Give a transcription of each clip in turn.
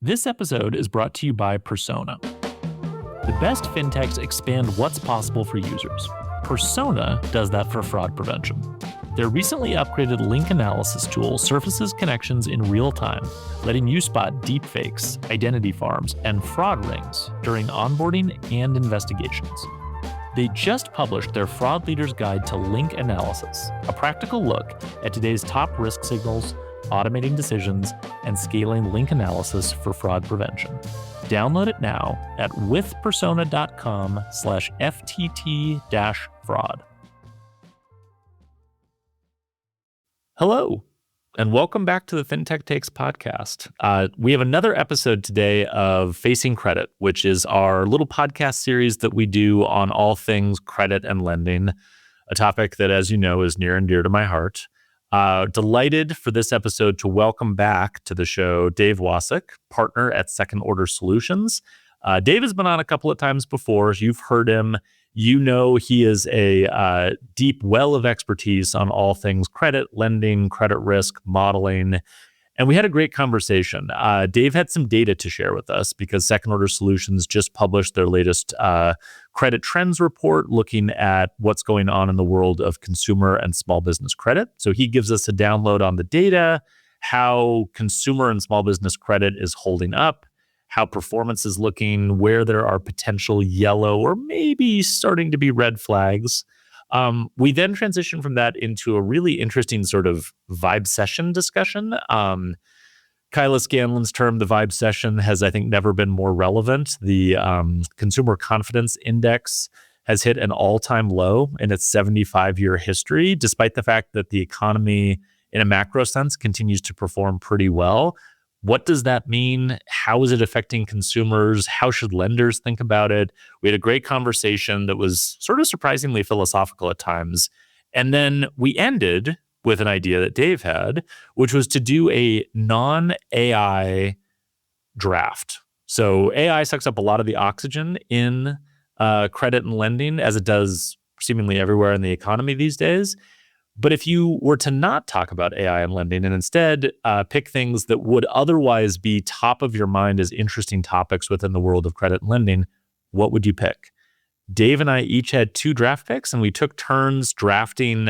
This episode is brought to you by Persona. The best fintechs expand what's possible for users. Persona does that for fraud prevention. Their recently upgraded link analysis tool surfaces connections in real time, letting you spot deepfakes, identity farms, and fraud rings during onboarding and investigations. They just published their Fraud Leader's Guide to Link Analysis, a practical look at today's top risk signals, automating decisions, and scaling link analysis for fraud prevention. Download it now at withpersona.com/FTT-fraud. Hello, and welcome back to the Fintech Takes podcast. We have another episode today of Facing Credit, which is our little podcast series that we do on all things credit and lending, a topic that, as you know, is near and dear to my heart. Delighted for this episode to welcome back to the show Dave Wasik, partner at Second Order Solutions. Dave has been on a couple of times before. You've heard him. You know he is a deep well of expertise on all things credit, lending, credit risk, modeling. And we had a great conversation. Dave had some data to share with us because Second Order Solutions just published their latest credit trends report looking at what's going on in the world of consumer and small business credit. So he gives us a download on the data, how consumer and small business credit is holding up, how performance is looking, where there are potential yellow or maybe starting to be red flags. We then transition from that into a really interesting sort of vibe session discussion. Kyla Scanlon's term, the vibe session, has, I think, never been more relevant. The Consumer Confidence Index has hit an all-time low in its 75-year history, despite the fact that the economy, in a macro sense, continues to perform pretty well. What does that mean? How is it affecting consumers? How should lenders think about it? We had a great conversation that was sort of surprisingly philosophical at times. And then we ended with an idea that Dave had, which was to do a non-AI draft. So AI sucks up a lot of the oxygen in credit and lending, as it does seemingly everywhere in the economy these days. But if you were to not talk about AI and lending and instead pick things that would otherwise be top of your mind as interesting topics within the world of credit and lending, what would you pick? Dave and I each had 2 draft picks, and we took turns drafting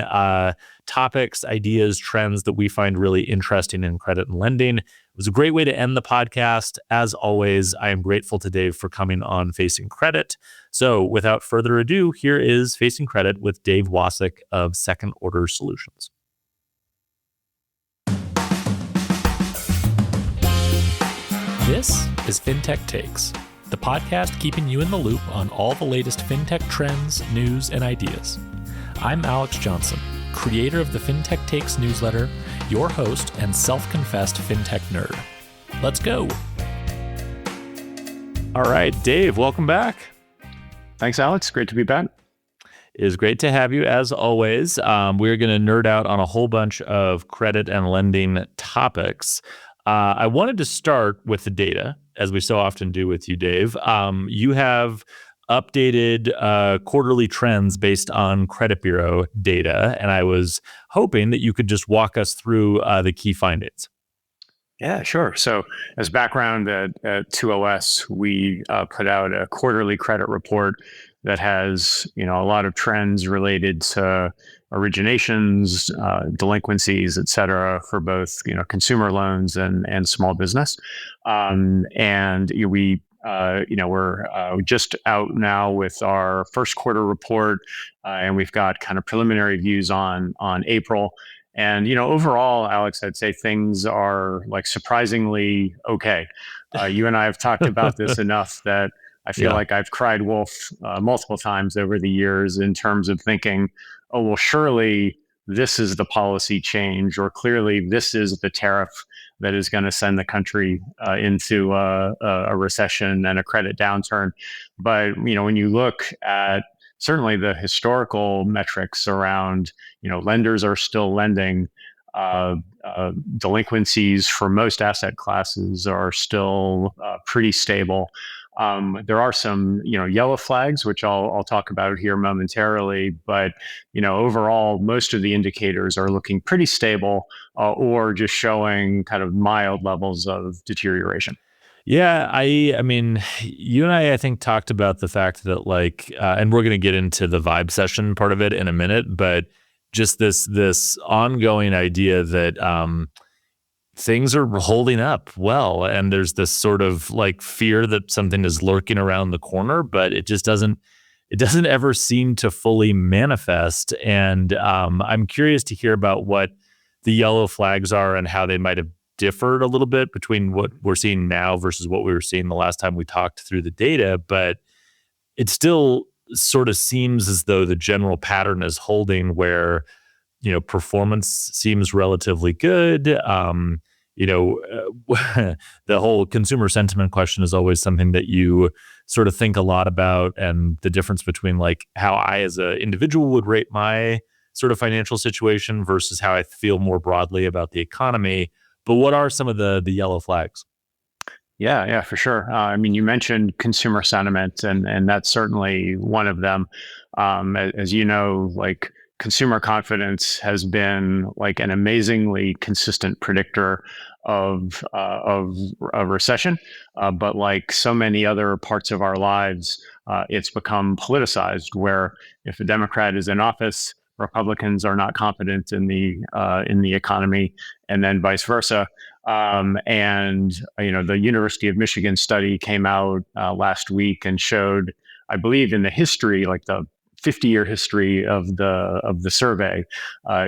topics, ideas, trends that we find really interesting in credit and lending. It was a great way to end the podcast. As always, I am grateful to Dave for coming on Facing Credit. So without further ado, here is Facing Credit with Dave Wasik of Second Order Solutions. This is Fintech Takes, the podcast keeping you in the loop on all the latest fintech trends, news, and ideas. I'm Alex Johnson, creator of the Fintech Takes newsletter, your host and self-confessed fintech nerd. Let's go. All right, Dave, welcome back. Thanks, Alex. Great to be back. It is great to have you, as always. We're going to nerd out on a whole bunch of credit and lending topics. I wanted to start with the data, as we so often do with you, Dave. You have updated quarterly trends based on credit bureau data, and I was hoping that you could just walk us through the key findings. Yeah, sure. So as background at 2OS, we put out a quarterly credit report that has, a lot of trends related to originations, delinquencies, et cetera, for both, consumer loans and small business. We're just out now with our first quarter report, and we've got kind of preliminary views on April. And, overall, Alex, I'd say things are surprisingly okay. You and I have talked about this enough that I feel like I've cried wolf multiple times over the years in terms of thinking, oh, well, surely this is the policy change, or clearly this is the tariff that is going to send the country into a recession and a credit downturn. But, when you look at certainly the historical metrics around, lenders are still lending, delinquencies for most asset classes are still pretty stable. There are some, yellow flags, which I'll talk about here momentarily. But, overall, most of the indicators are looking pretty stable or just showing kind of mild levels of deterioration. Yeah, I mean, you and I think talked about the fact that like, and we're gonna get into the vibe session part of it in a minute, but just this ongoing idea that things are holding up well, and there's this sort of like fear that something is lurking around the corner, but it doesn't ever seem to fully manifest. And I'm curious to hear about what the yellow flags are and how they might have differed a little bit between what we're seeing now versus what we were seeing the last time we talked through the data. But it still sort of seems as though the general pattern is holding where performance seems relatively good. The whole consumer sentiment question is always something that you sort of think a lot about, and the difference between like how I as an individual would rate my sort of financial situation versus how I feel more broadly about the economy. But what are some of the yellow flags? Yeah, yeah, for sure. I mean, you mentioned consumer sentiment, and that's certainly one of them. As you know, like consumer confidence has been like an amazingly consistent predictor of a recession, but like so many other parts of our lives, it's become politicized. Where if a Democrat is in office, Republicans are not confident in the economy, and then vice versa. And the University of Michigan study came out last week and showed, I believe, in the history, like the 50-year history of the survey,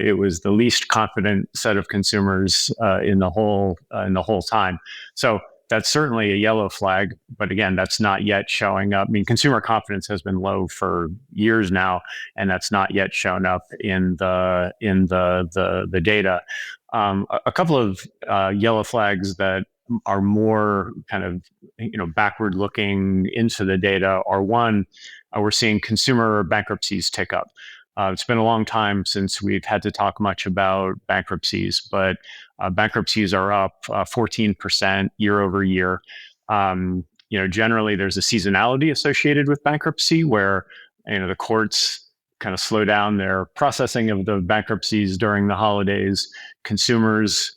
it was the least confident set of consumers in the whole time. So that's certainly a yellow flag, but again, that's not yet showing up. I mean, consumer confidence has been low for years now, and that's not yet shown up in the data. A couple of yellow flags that are more kind of backward looking into the data are one, we're seeing consumer bankruptcies tick up. It's been a long time since we've had to talk much about bankruptcies, but bankruptcies are up 14% year over year. Generally, there's a seasonality associated with bankruptcy where the courts kind of slow down their processing of the bankruptcies during the holidays. Consumers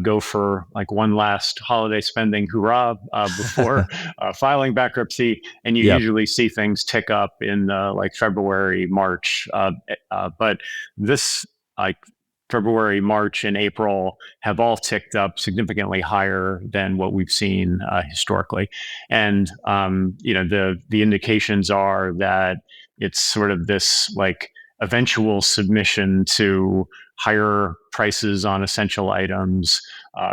go for like one last holiday spending hurrah before filing bankruptcy, and you Yep. usually see things tick up in like February, March. But this like February, March, and April have all ticked up significantly higher than what we've seen historically, and the indications are that it's sort of this like eventual submission to higher prices on essential items,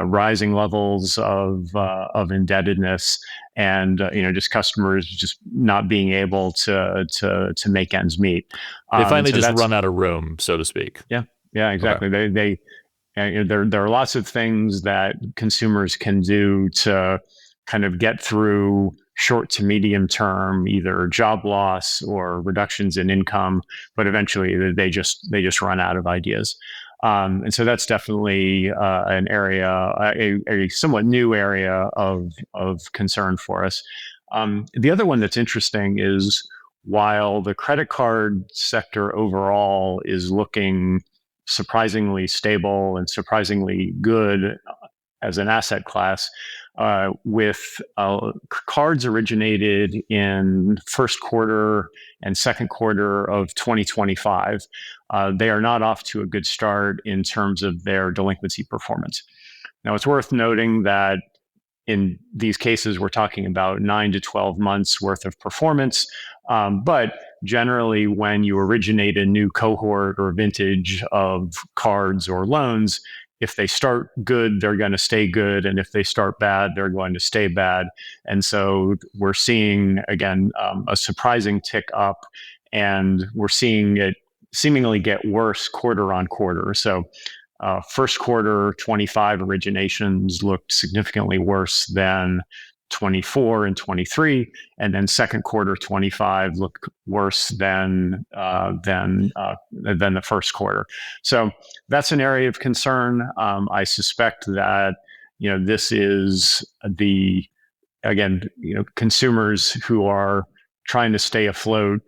rising levels of indebtedness, and just customers just not being able to make ends meet. They And finally so just that's run out of room, so to speak. yeah, yeah, Okay. exactly. There are lots of things that consumers can do to kind of get through short to medium term, either job loss or reductions in income, but eventually they just run out of ideas. And so that's definitely an area, a somewhat new area of concern for us. The other one that's interesting is while the credit card sector overall is looking surprisingly stable and surprisingly good as an asset class, with cards originated in first quarter and second quarter of 2025, they are not off to a good start in terms of their delinquency performance. Now, it's worth noting that in these cases, we're talking about 9 to 12 months worth of performance. But generally, when you originate a new cohort or vintage of cards or loans, if they start good, they're going to stay good. And if they start bad, they're going to stay bad. And so we're seeing, again, a surprising tick up, and we're seeing it seemingly get worse quarter on quarter. So first quarter 25 originations looked significantly worse than 24 and 23, and then second quarter 25 looked worse than the first quarter. So that's an area of concern. I suspect that this is the again consumers who are trying to stay afloat,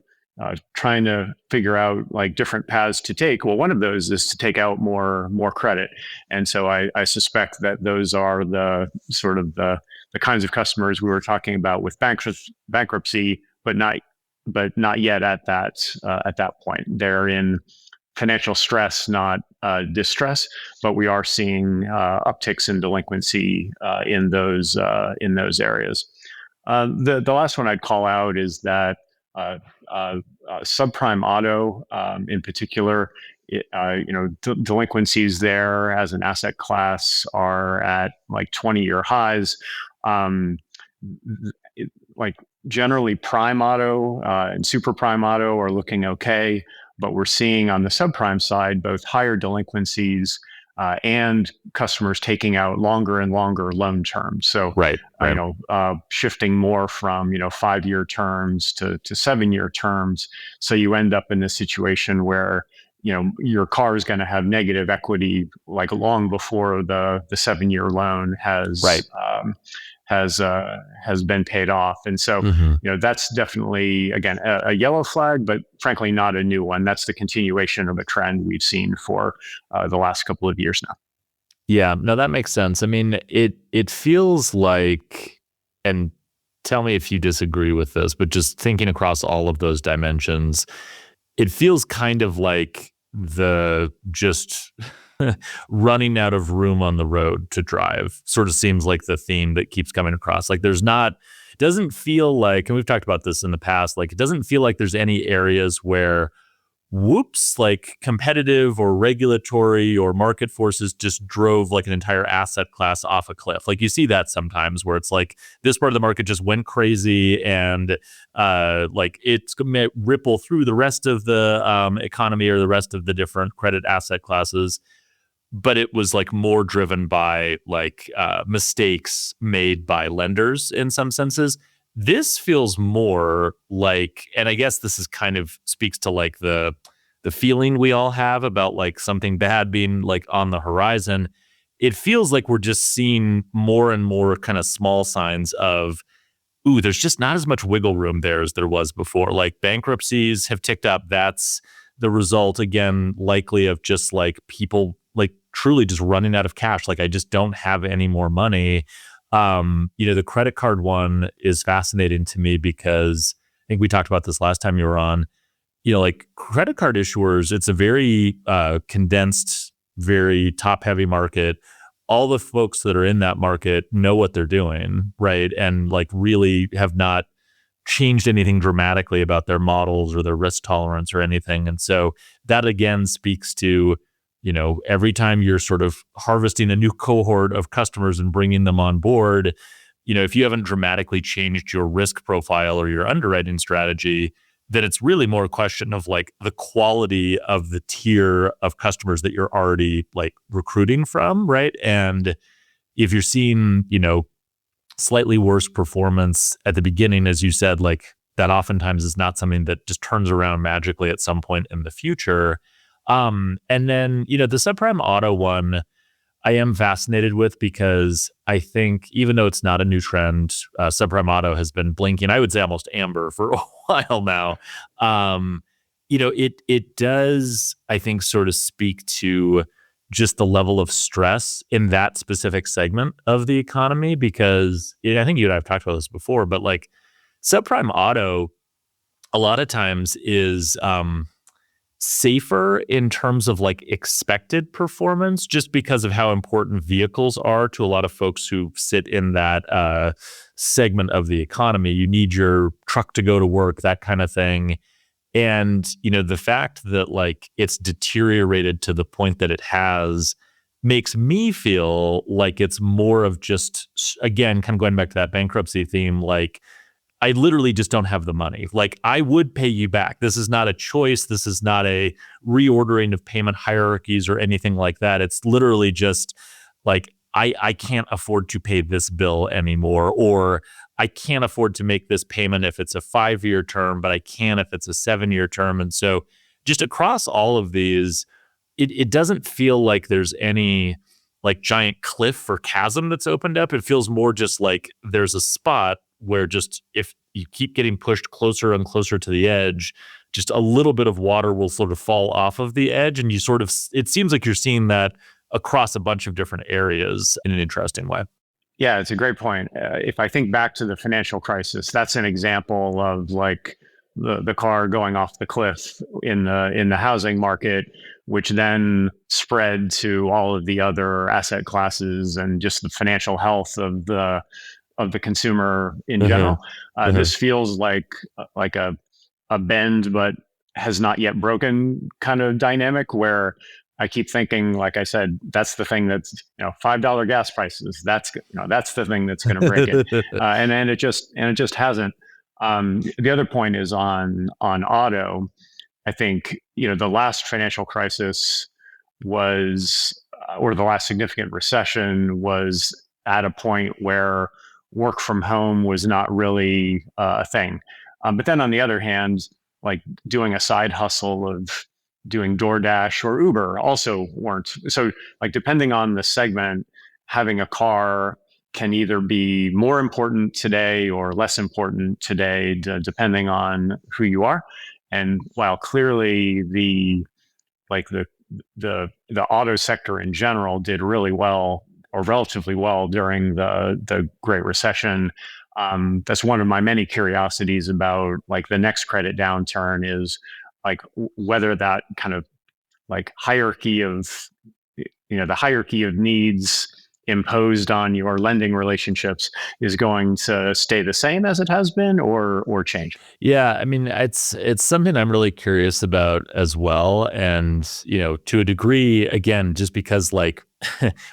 trying to figure out like different paths to take. Well, one of those is to take out more credit, and so I suspect that those are the sort of the kinds of customers we were talking about with bankruptcy, but not yet at that point. They're in financial stress, not distress, but we are seeing upticks in delinquency in those areas. The last one I'd call out is that subprime auto, in particular, delinquencies there as an asset class are at like 20-year highs. Like generally, prime auto and super prime auto are looking okay, but we're seeing on the subprime side both higher delinquencies and customers taking out longer and longer loan terms. So, Right. shifting more from 5-year terms to 7-year terms. So you end up in a situation where your car is going to have negative equity like long before the 7-year loan Right. has been paid off. And so, that's definitely, again, a yellow flag, but frankly, not a new one. That's the continuation of a trend we've seen for the last couple of years now. Yeah, no, that makes sense. I mean, it feels like, and tell me if you disagree with this, but just thinking across all of those dimensions, it feels kind of like the just running out of room on the road to drive sort of seems like the theme that keeps coming across. Like it doesn't feel like, and we've talked about this in the past, like it doesn't feel like there's any areas where whoops, like competitive or regulatory or market forces just drove like an entire asset class off a cliff. Like you see that sometimes where it's like this part of the market just went crazy and like it's going to ripple through the rest of the economy or the rest of the different credit asset classes. But it was like more driven by like mistakes made by lenders in some senses. This feels more like, and I guess this is kind of speaks to like the feeling we all have about like something bad being like on the horizon. It feels like we're just seeing more and more kind of small signs of, ooh, there's just not as much wiggle room there as there was before. Like bankruptcies have ticked up. That's the result, again, likely of just like people like truly just running out of cash. Like I just don't have any more money. The credit card one is fascinating to me because I think we talked about this last time you were on. Like credit card issuers, it's a very condensed, very top heavy market. All the folks that are in that market know what they're doing, right? And like really have not changed anything dramatically about their models or their risk tolerance or anything. And so that again speaks to, every time you're sort of harvesting a new cohort of customers and bringing them on board, if you haven't dramatically changed your risk profile or your underwriting strategy, then it's really more a question of like the quality of the tier of customers that you're already like recruiting from, right? And if you're seeing, slightly worse performance at the beginning, as you said, like that oftentimes is not something that just turns around magically at some point in the future. And then, the subprime auto one, I am fascinated with because I think even though it's not a new trend, subprime auto has been blinking, I would say almost amber for a while now. It does, I think, sort of speak to just the level of stress in that specific segment of the economy because I think you and I have talked about this before, but like subprime auto a lot of times is safer in terms of like expected performance just because of how important vehicles are to a lot of folks who sit in that segment of the economy. You need your truck to go to work, that kind of thing. And, the fact that like it's deteriorated to the point that it has makes me feel like it's more of just, again, kind of going back to that bankruptcy theme, like I literally just don't have the money. Like I would pay you back. This is not a choice. This is not a reordering of payment hierarchies or anything like that. It's literally just like, I can't afford to pay this bill anymore, or I can't afford to make this payment if it's a 5-year term, but I can if it's a 7-year term. And so just across all of these, it doesn't feel like there's any like giant cliff or chasm that's opened up. It feels more just like there's a spot where just if you keep getting pushed closer and closer to the edge, just a little bit of water will sort of fall off of the edge. And you sort of, it seems like you're seeing that across a bunch of different areas in an interesting way. Yeah, it's a great point. If I think back to the financial crisis, that's an example of like the car going off the cliff in the housing market, which then spread to all of the other asset classes and just the financial health of the consumer in Uh-huh. general. Uh-huh. This feels like a bend, but has not yet broken kind of dynamic where I keep thinking, like I said, that's the thing that's $5 gas prices. That's the thing that's going to break it, and then it just hasn't. The other point is on auto. I think the last financial crisis was, or the last significant recession was at a point where work from home was not really a thing. But then on the other hand, like doing a side hustle of doing DoorDash or Uber also weren't. So like depending on the segment, having a car can either be more important today or less important today, depending on who you are. And while clearly like the auto sector in general did really well or relatively well during the Great Recession, that's one of my many curiosities about like the next credit downturn is like whether that kind of like hierarchy of the hierarchy of needs imposed on your lending relationships is going to stay the same as it has been or change. Yeah, I mean, it's something I'm really curious about as well, and to a degree, again, just because like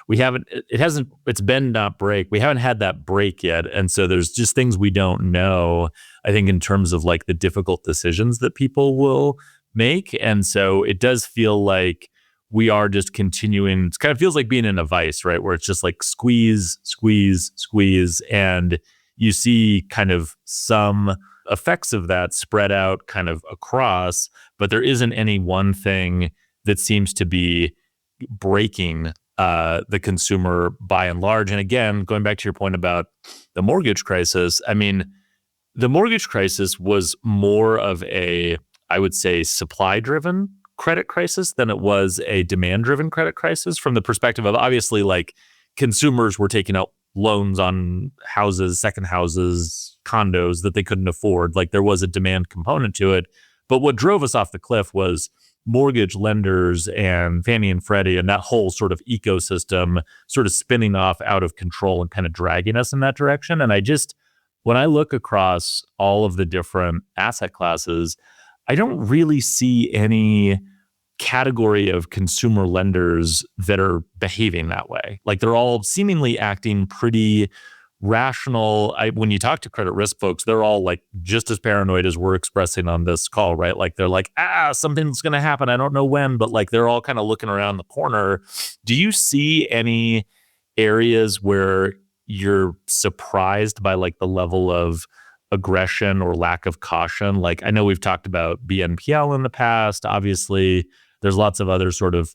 we haven't, it hasn't, it's been not break. We haven't had that break yet, and so there's just things we don't know. I think in terms of like the difficult decisions that people will make, and so it does feel like we are just continuing. It kind of feels like being in a vice, right, where it's just like squeeze, squeeze, squeeze, and you see kind of some effects of that spread out kind of across, but there isn't any one thing that seems to be breaking the consumer by and large. And again, going back to your point about the mortgage crisis, I mean, the mortgage crisis was more of a, I would say, supply driven credit crisis than it was a demand driven credit crisis from the perspective of obviously like consumers were taking out loans on houses, second houses, condos that they couldn't afford. Like there was a demand component to it. But what drove us off the cliff was mortgage lenders and Fannie and Freddie and that whole sort of ecosystem sort of spinning off out of control and kind of dragging us in that direction. And I just, when I look across all of the different asset classes, I don't really see any category of consumer lenders that are behaving that way. Like they're all seemingly acting pretty rational. When you talk to credit risk folks, they're all like just as paranoid as we're expressing on this call, right? Like they're like, something's going to happen. I don't know when, but like they're all kind of looking around the corner. Do you see any areas where you're surprised by like the level of aggression or lack of caution? Like I know we've talked about BNPL in the past. Obviously, there's lots of other sort of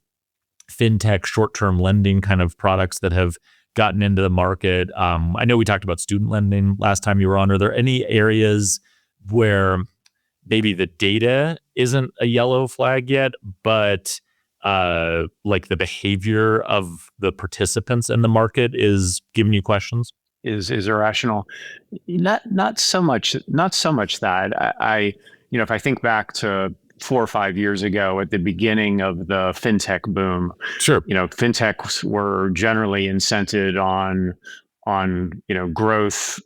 fintech short-term lending kind of products that have gotten into the market. I know we talked about student lending last time you were on. Are there any areas where maybe the data isn't a yellow flag yet, but like the behavior of the participants in the market is giving you questions? Is irrational. Not so much that if I think back to 4 or 5 years ago at the beginning of the fintech boom, Sure. fintechs were generally incented on growth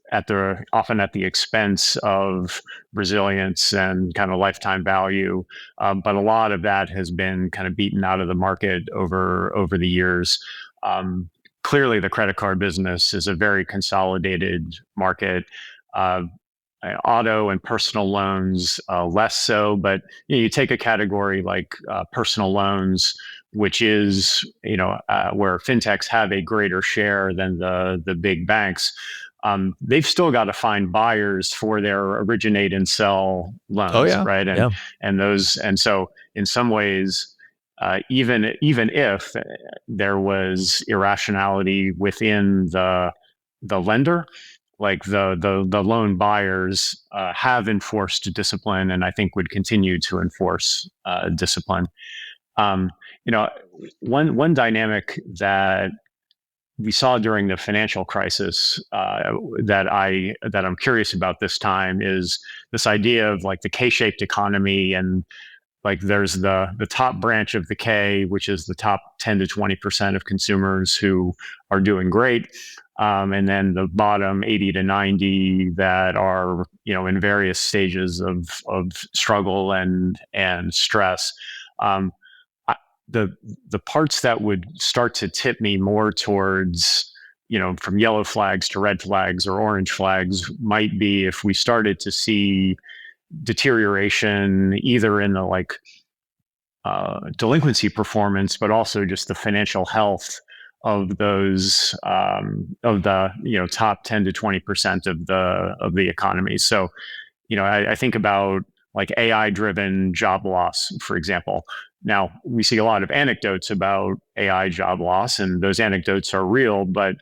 often at the expense of resilience and kind of lifetime value, but a lot of that has been kind of beaten out of the market over the years. um, Clearly the credit card business is a very consolidated market. uh, Auto and personal loans less so, but you take a category like personal loans, which is where fintechs have a greater share than the big banks. They've still got to find buyers for their originate and sell Oh loans, yeah. right? Yeah. And so in some ways, even if there was irrationality within the lender, like the loan buyers have enforced discipline, and I think would continue to enforce discipline. Um, you know, one dynamic that we saw during the financial crisis that I'm curious about this time is this idea of like the K-shaped economy, and like there's the top branch of the K, which is the top 10 to 20% of consumers who are doing great, and then the bottom 80 to 90 that are in various stages of struggle and stress. Um, the the parts that would start to tip me more towards from yellow flags to red flags or orange flags might be if we started to see deterioration either in the delinquency performance, but also just the financial health of those of the top 10 to 20% of the economy. So I think about like AI driven job loss, for example. Now, we see a lot of anecdotes about AI job loss, and those anecdotes are real, but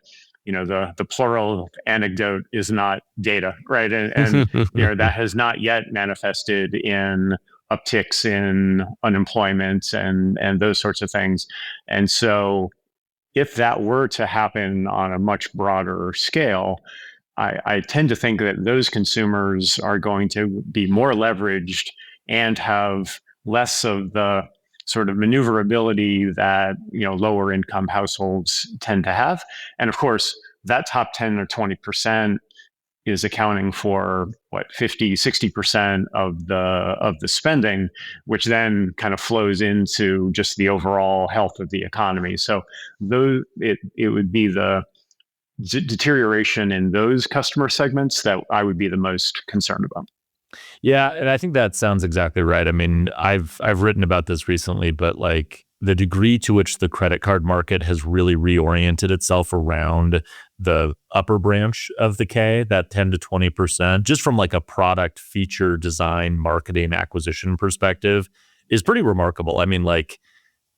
the plural anecdote is not data, right? And that has not yet manifested in upticks in unemployment and those sorts of things. And so if that were to happen on a much broader scale, I tend to think that those consumers are going to be more leveraged and have less of the sort of maneuverability that lower income households tend to have. And of course, that top 10 or 20% is accounting for what 50-60% of the spending, which then kind of flows into just the overall health of the economy. So though it would be the deterioration in those customer segments that I would be the most concerned about. Yeah, and I think that sounds exactly right. I mean, I've written about this recently, but like the degree to which the credit card market has really reoriented itself around the upper branch of the K, that 10 to 20%, just from like a product feature design, marketing, acquisition perspective, is pretty remarkable. I mean, like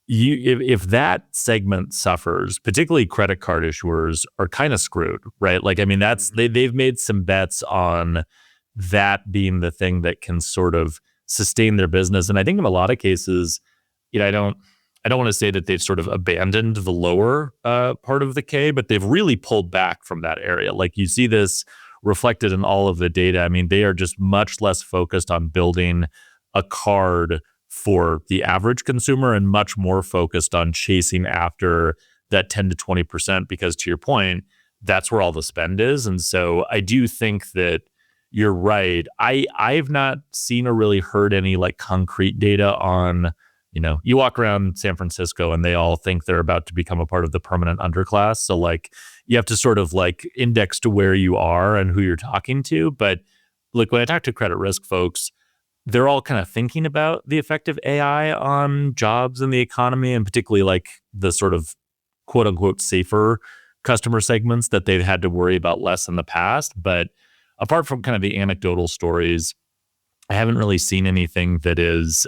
if that segment suffers, particularly credit card issuers are kind of screwed, right? Like, I mean, they've made some bets on that being the thing that can sort of sustain their business. And I think in a lot of cases, I don't want to say that they've sort of abandoned the lower part of the K, but they've really pulled back from that area. Like you see this reflected in all of the data. I mean, they are just much less focused on building a card for the average consumer and much more focused on chasing after that 10 to 20%, because to your point, that's where all the spend is. And so I do think that you're right. I've not seen or really heard any like concrete data on, you walk around San Francisco and they all think they're about to become a part of the permanent underclass. So like you have to sort of like index to where you are and who you're talking to. But look, when I talk to credit risk folks, they're all kind of thinking about the effect of AI on jobs and the economy, and particularly like the sort of quote unquote safer customer segments that they've had to worry about less in the past. But apart from kind of the anecdotal stories, I haven't really seen anything that is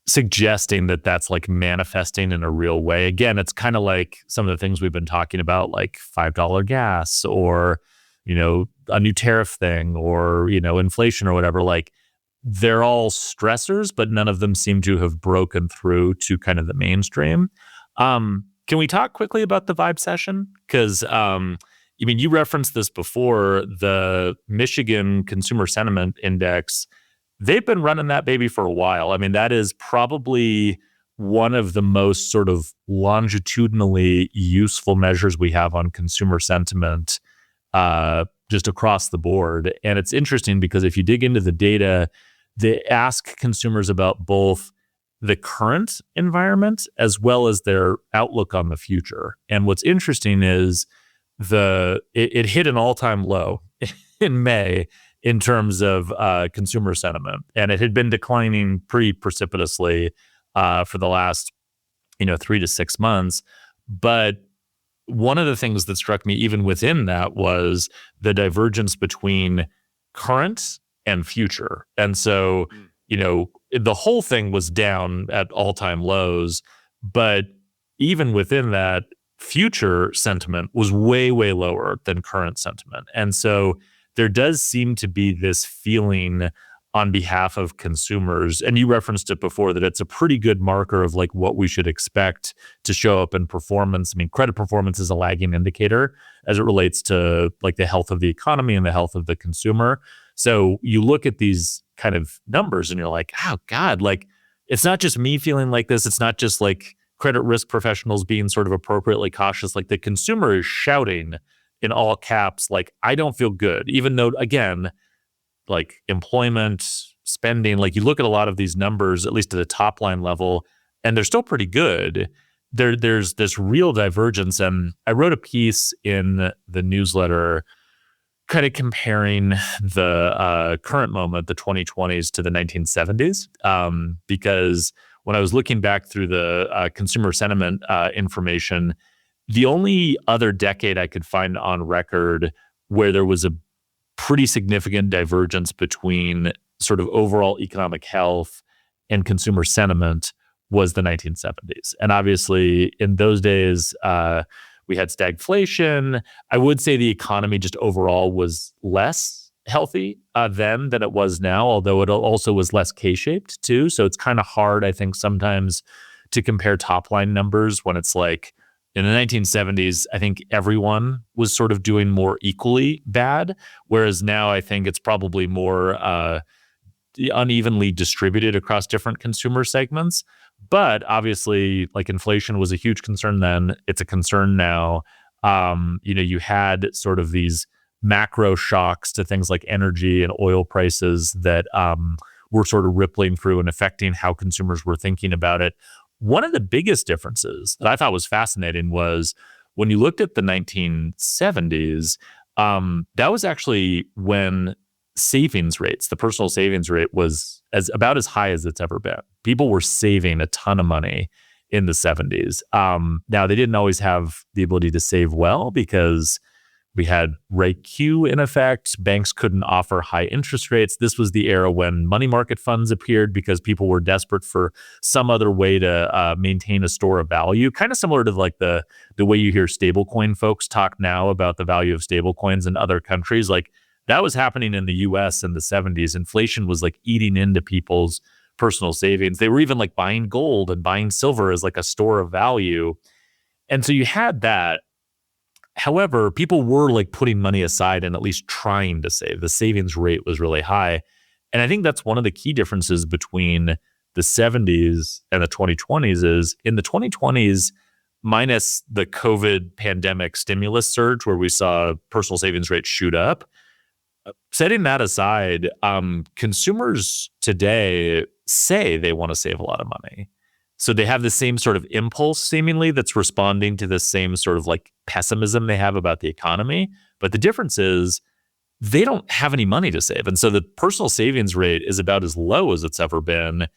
suggesting that that's like manifesting in a real way. Again, it's kind of like some of the things we've been talking about, like $5 gas or, a new tariff thing or, inflation or whatever. Like they're all stressors, but none of them seem to have broken through to kind of the mainstream. Can we talk quickly about the vibe session? Because, you referenced this before, the Michigan Consumer Sentiment Index. They've been running that baby for a while. I mean, that is probably one of the most sort of longitudinally useful measures we have on consumer sentiment just across the board. And it's interesting because if you dig into the data, they ask consumers about both the current environment as well as their outlook on the future. And what's interesting is it hit an all-time low in May in terms of consumer sentiment, and it had been declining pretty precipitously for the last 3 to 6 months. But one of the things that struck me even within that was the divergence between current and future. And so, the whole thing was down at all-time lows, but even within that, future sentiment was way, way lower than current sentiment. And so there does seem to be this feeling on behalf of consumers. And you referenced it before that it's a pretty good marker of like what we should expect to show up in performance. I mean, credit performance is a lagging indicator as it relates to like the health of the economy and the health of the consumer. So you look at these kind of numbers and you're like, oh God, like it's not just me feeling like this. It's not just like credit risk professionals being sort of appropriately cautious. Like the consumer is shouting in all caps, like, I don't feel good, even though, again, like employment, spending, like you look at a lot of these numbers, at least at the top line level, and they're still pretty good. There's this real divergence. And I wrote a piece in the newsletter kind of comparing the current moment, the 2020s, to the 1970s, because when I was looking back through the consumer sentiment information, the only other decade I could find on record where there was a pretty significant divergence between sort of overall economic health and consumer sentiment was the 1970s. And obviously, in those days, we had stagflation. I would say the economy just overall was less healthy then than it was now, although it also was less K-shaped too. So it's kind of hard, I think, sometimes to compare top line numbers when it's like in the 1970s, I think everyone was sort of doing more equally bad, whereas now I think it's probably more unevenly distributed across different consumer segments. But obviously, like inflation was a huge concern then. It's a concern now. You had sort of these macro shocks to things like energy and oil prices that were sort of rippling through and affecting how consumers were thinking about it. One of the biggest differences that I thought was fascinating was when you looked at the 1970s, that was actually when savings rates, the personal savings rate was about as high as it's ever been. People were saving a ton of money in the 70s. Now, they didn't always have the ability to save well because we had Reg Q in effect. Banks couldn't offer high interest rates. This was the era when money market funds appeared because people were desperate for some other way to maintain a store of value. Kind of similar to like the way you hear stablecoin folks talk now about the value of stablecoins in other countries. Like that was happening in the US in the 70s. Inflation was like eating into people's personal savings. They were even like buying gold and buying silver as like a store of value. And so you had that. However, people were like putting money aside and at least trying to save. The savings rate was really high. And I think that's one of the key differences between the 70s and the 2020s is in the 2020s, minus the COVID pandemic stimulus surge where we saw personal savings rates shoot up. Setting that aside, consumers today say they want to save a lot of money. So they have the same sort of impulse, seemingly, that's responding to the same sort of like pessimism they have about the economy. But the difference is they don't have any money to save. And so the personal savings rate is about as low as it's ever been.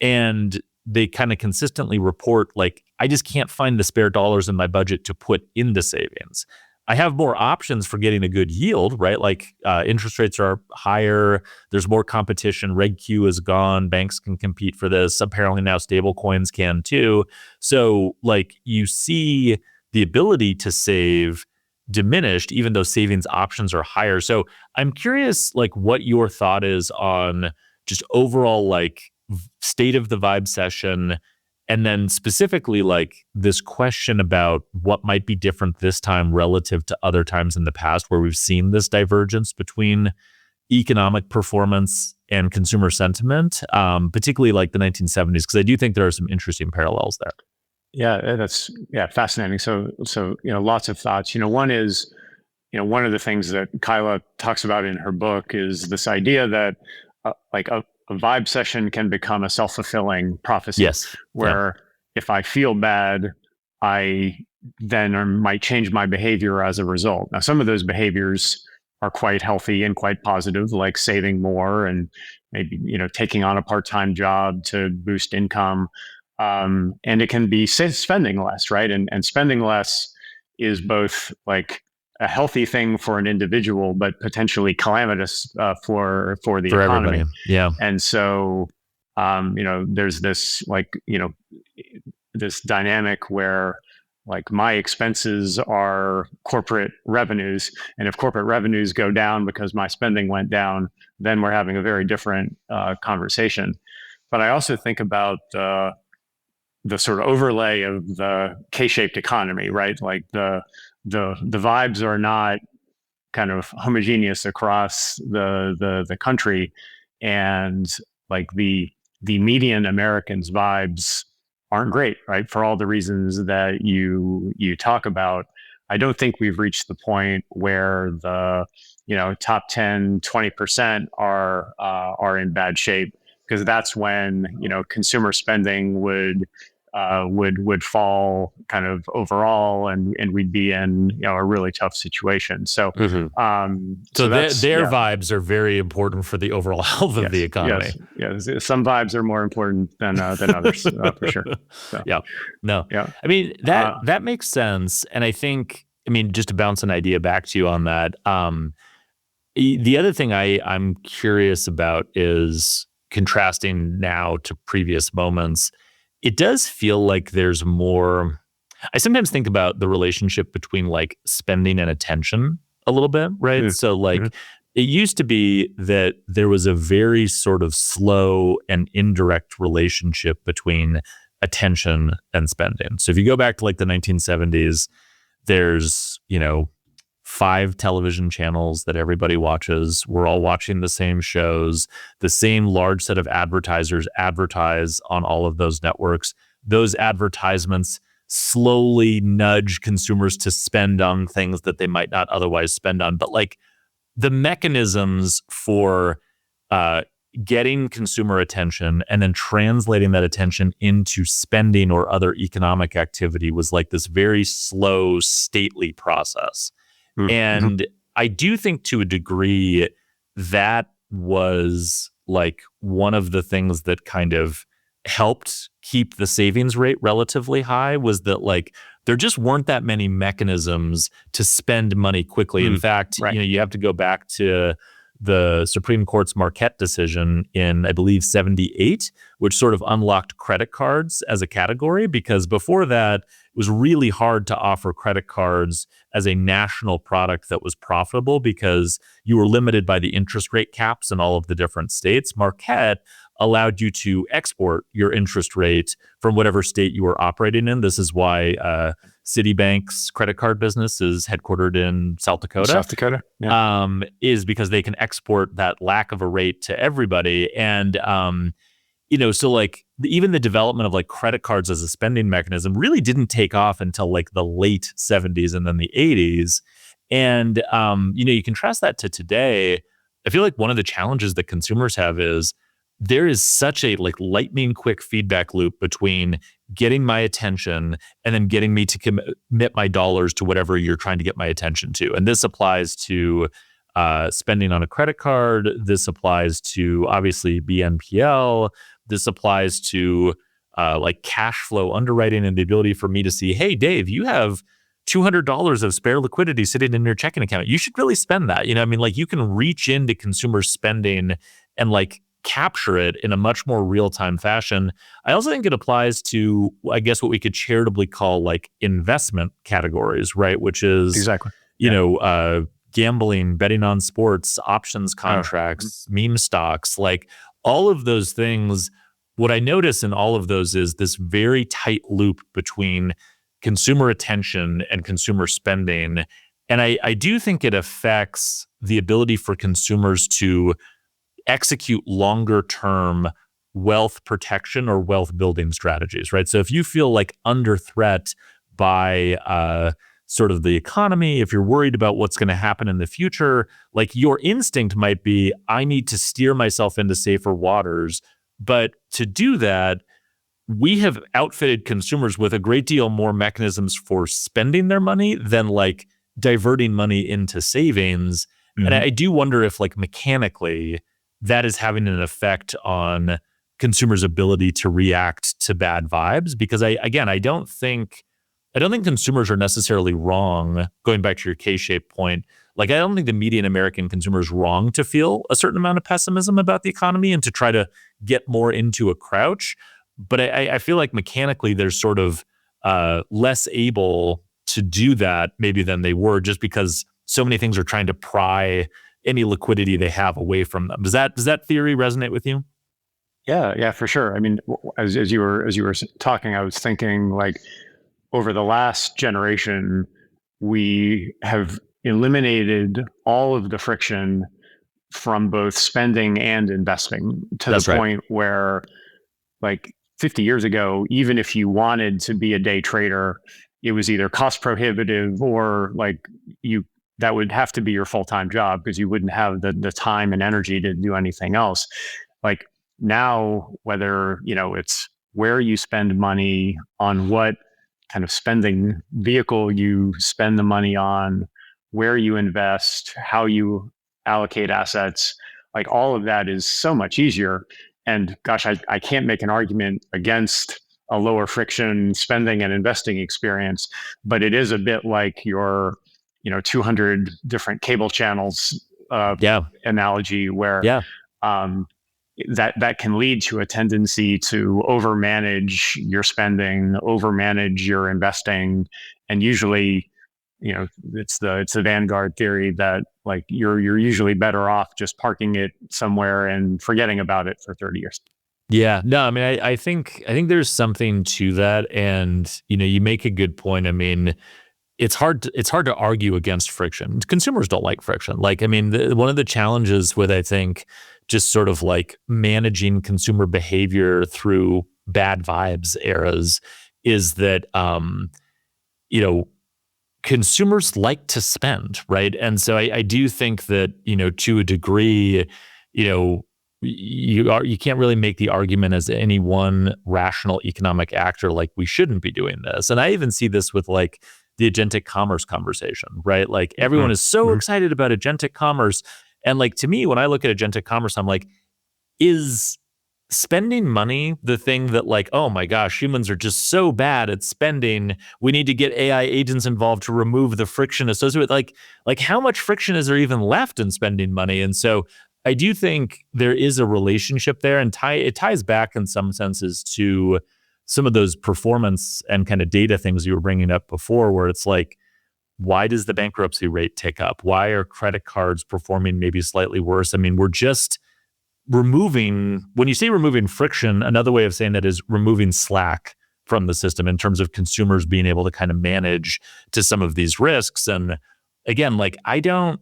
And they kind of consistently report, like, I just can't find the spare dollars in my budget to put into savings. I have more options for getting a good yield, right? Like interest rates are higher. There's more competition. Reg Q is gone. Banks can compete for this. Apparently now stable coins can too. So like you see the ability to save diminished, even though savings options are higher. So I'm curious, like what your thought is on just overall like state of the vibe session. And then specifically, like this question about what might be different this time relative to other times in the past where we've seen this divergence between economic performance and consumer sentiment, particularly like the 1970s, because I do think there are some interesting parallels there. Yeah, that's fascinating. So lots of thoughts. One is, one of the things that Kyla talks about in her book is this idea that like a vibe session can become a self-fulfilling prophecy. Yes. Where if I feel bad, I then might change my behavior as a result. Now, some of those behaviors are quite healthy and quite positive, like saving more and maybe, taking on a part-time job to boost income. And it can be spending less, right? And spending less is both like a healthy thing for an individual, but potentially calamitous for the economy. Everybody. Yeah. And so, there's this like, this dynamic where like my expenses are corporate revenues, and if corporate revenues go down because my spending went down, then we're having a very different conversation. But I also think about the sort of overlay of the K-shaped economy, right? Like the vibes are not kind of homogeneous across the country, and like the median American's vibes aren't great, right? For all the reasons that you talk about. I don't think we've reached the point where the top 10, 20% are in bad shape, because that's when consumer spending would fall kind of overall, and we'd be in a really tough situation. So So that's their vibes are very important for the overall health of the economy. Yes. Some vibes are more important than others, for sure. So, yeah. No. yeah. I mean, that makes sense. And I think, just to bounce an idea back to you on that, the other thing I'm curious about is contrasting now to previous moments. It does feel like there's more. I sometimes think about the relationship between like spending and attention a little bit, right? So like it used to be that there was a very sort of slow and indirect relationship between attention and spending. So if you go back to like the 1970s, there's, 5 television channels that everybody watches. We're all watching the same shows. The same large set of advertisers advertise on all of those networks. Those advertisements slowly nudge consumers to spend on things that they might not otherwise spend on. But like the mechanisms for getting consumer attention and then translating that attention into spending or other economic activity was like this very slow, stately process. And I do think to a degree that was like one of the things that kind of helped keep the savings rate relatively high, was that like there just weren't that many mechanisms to spend money quickly. In fact, you have to go back to the Supreme Court's Marquette decision in, I believe, 78, which sort of unlocked credit cards as a category, because before that, it was really hard to offer credit cards as a national product that was profitable because you were limited by the interest rate caps in all of the different states. Marquette allowed you to export your interest rate from whatever state you were operating in. This is why Citibank's credit card business is headquartered in South Dakota. South Dakota, is because they can export that lack of a rate to everybody. And, so like even the development of like credit cards as a spending mechanism really didn't take off until like the late 70s and then the 80s. And, you contrast that to today. I feel like one of the challenges that consumers have is there is such a like lightning quick feedback loop between getting my attention and then getting me to commit my dollars to whatever you're trying to get my attention to. And this applies to spending on a credit card. This applies to obviously BNPL. This applies to like cash flow underwriting and the ability for me to see, hey, Dave, you have $200 of spare liquidity sitting in your checking account. You should really spend that. Like you can reach into consumer spending and like capture it in a much more real-time fashion. I also think it applies to, I guess, what we could charitably call like investment categories, right? Which is exactly, gambling, betting on sports, options contracts, meme stocks, like all of those things. What I notice in all of those is this very tight loop between consumer attention and consumer spending. And I do think it affects the ability for consumers to execute longer term wealth protection or wealth building strategies, right? So if you feel like under threat by sort of the economy, if you're worried about what's going to happen in the future, like your instinct might be, I need to steer myself into safer waters. But to do that, we have outfitted consumers with a great deal more mechanisms for spending their money than like diverting money into savings. And I do wonder if like mechanically that is having an effect on consumers' ability to react to bad vibes, because I don't think consumers are necessarily wrong. Going back to your K-shaped point, like I don't think the median American consumer is wrong to feel a certain amount of pessimism about the economy and to try to get more into a crouch. But I feel like mechanically there's sort of less able to do that maybe than they were, just because so many things are trying to pry any liquidity they have away from them. Does that theory resonate with you? Yeah, for sure. I mean, as you were talking, I was thinking like over the last generation, we have eliminated all of the friction from both spending and investing to the That's right. point where, like 50 years ago, even if you wanted to be a day trader, it was either cost prohibitive or like you that would have to be your full-time job because you wouldn't have the time and energy to do anything else. Like now, whether it's where you spend money, on what kind of spending vehicle you spend the money on, where you invest, how you allocate assets, like all of that is so much easier. And gosh, I can't make an argument against a lower friction spending and investing experience, but it is a bit like your 200 different cable channels Yeah. analogy, where Yeah. um, that can lead to a tendency to overmanage your spending, overmanage your investing, and usually, it's the Vanguard theory that like you're usually better off just parking it somewhere and forgetting about it for 30 years. Yeah. No, I mean, I think there's something to that. And, you make a good point. I mean, it's hard to argue against friction. Consumers don't like friction. Like, I mean, one of the challenges with, I think, just sort of like managing consumer behavior through bad vibes eras is that you know, consumers like to spend, right? And so I do think that, to a degree, you know, you can't really make the argument as any one rational economic actor like we shouldn't be doing this. And I even see this with like the agentic commerce conversation, right? Like everyone is so Mm-hmm. excited about agentic commerce. And like to me, when I look at agentic commerce, I'm like, is spending money the thing that, like, oh my gosh, humans are just so bad at spending, we need to get AI agents involved to remove the friction associated with, like how much friction is there even left in spending money? And so I do think there is a relationship there, and it ties back in some senses to some of those performance and kind of data things you were bringing up before, where it's like, why does the bankruptcy rate tick up? Why are credit cards performing maybe slightly worse? I mean, we're just when you say removing friction, another way of saying that is removing slack from the system in terms of consumers being able to kind of manage to some of these risks. And again, like I don't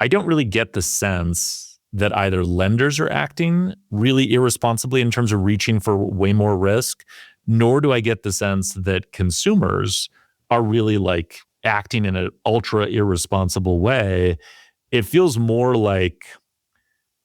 really get the sense that either lenders are acting really irresponsibly in terms of reaching for way more risk, nor do I get the sense that consumers are really like acting in an ultra irresponsible way. It feels more like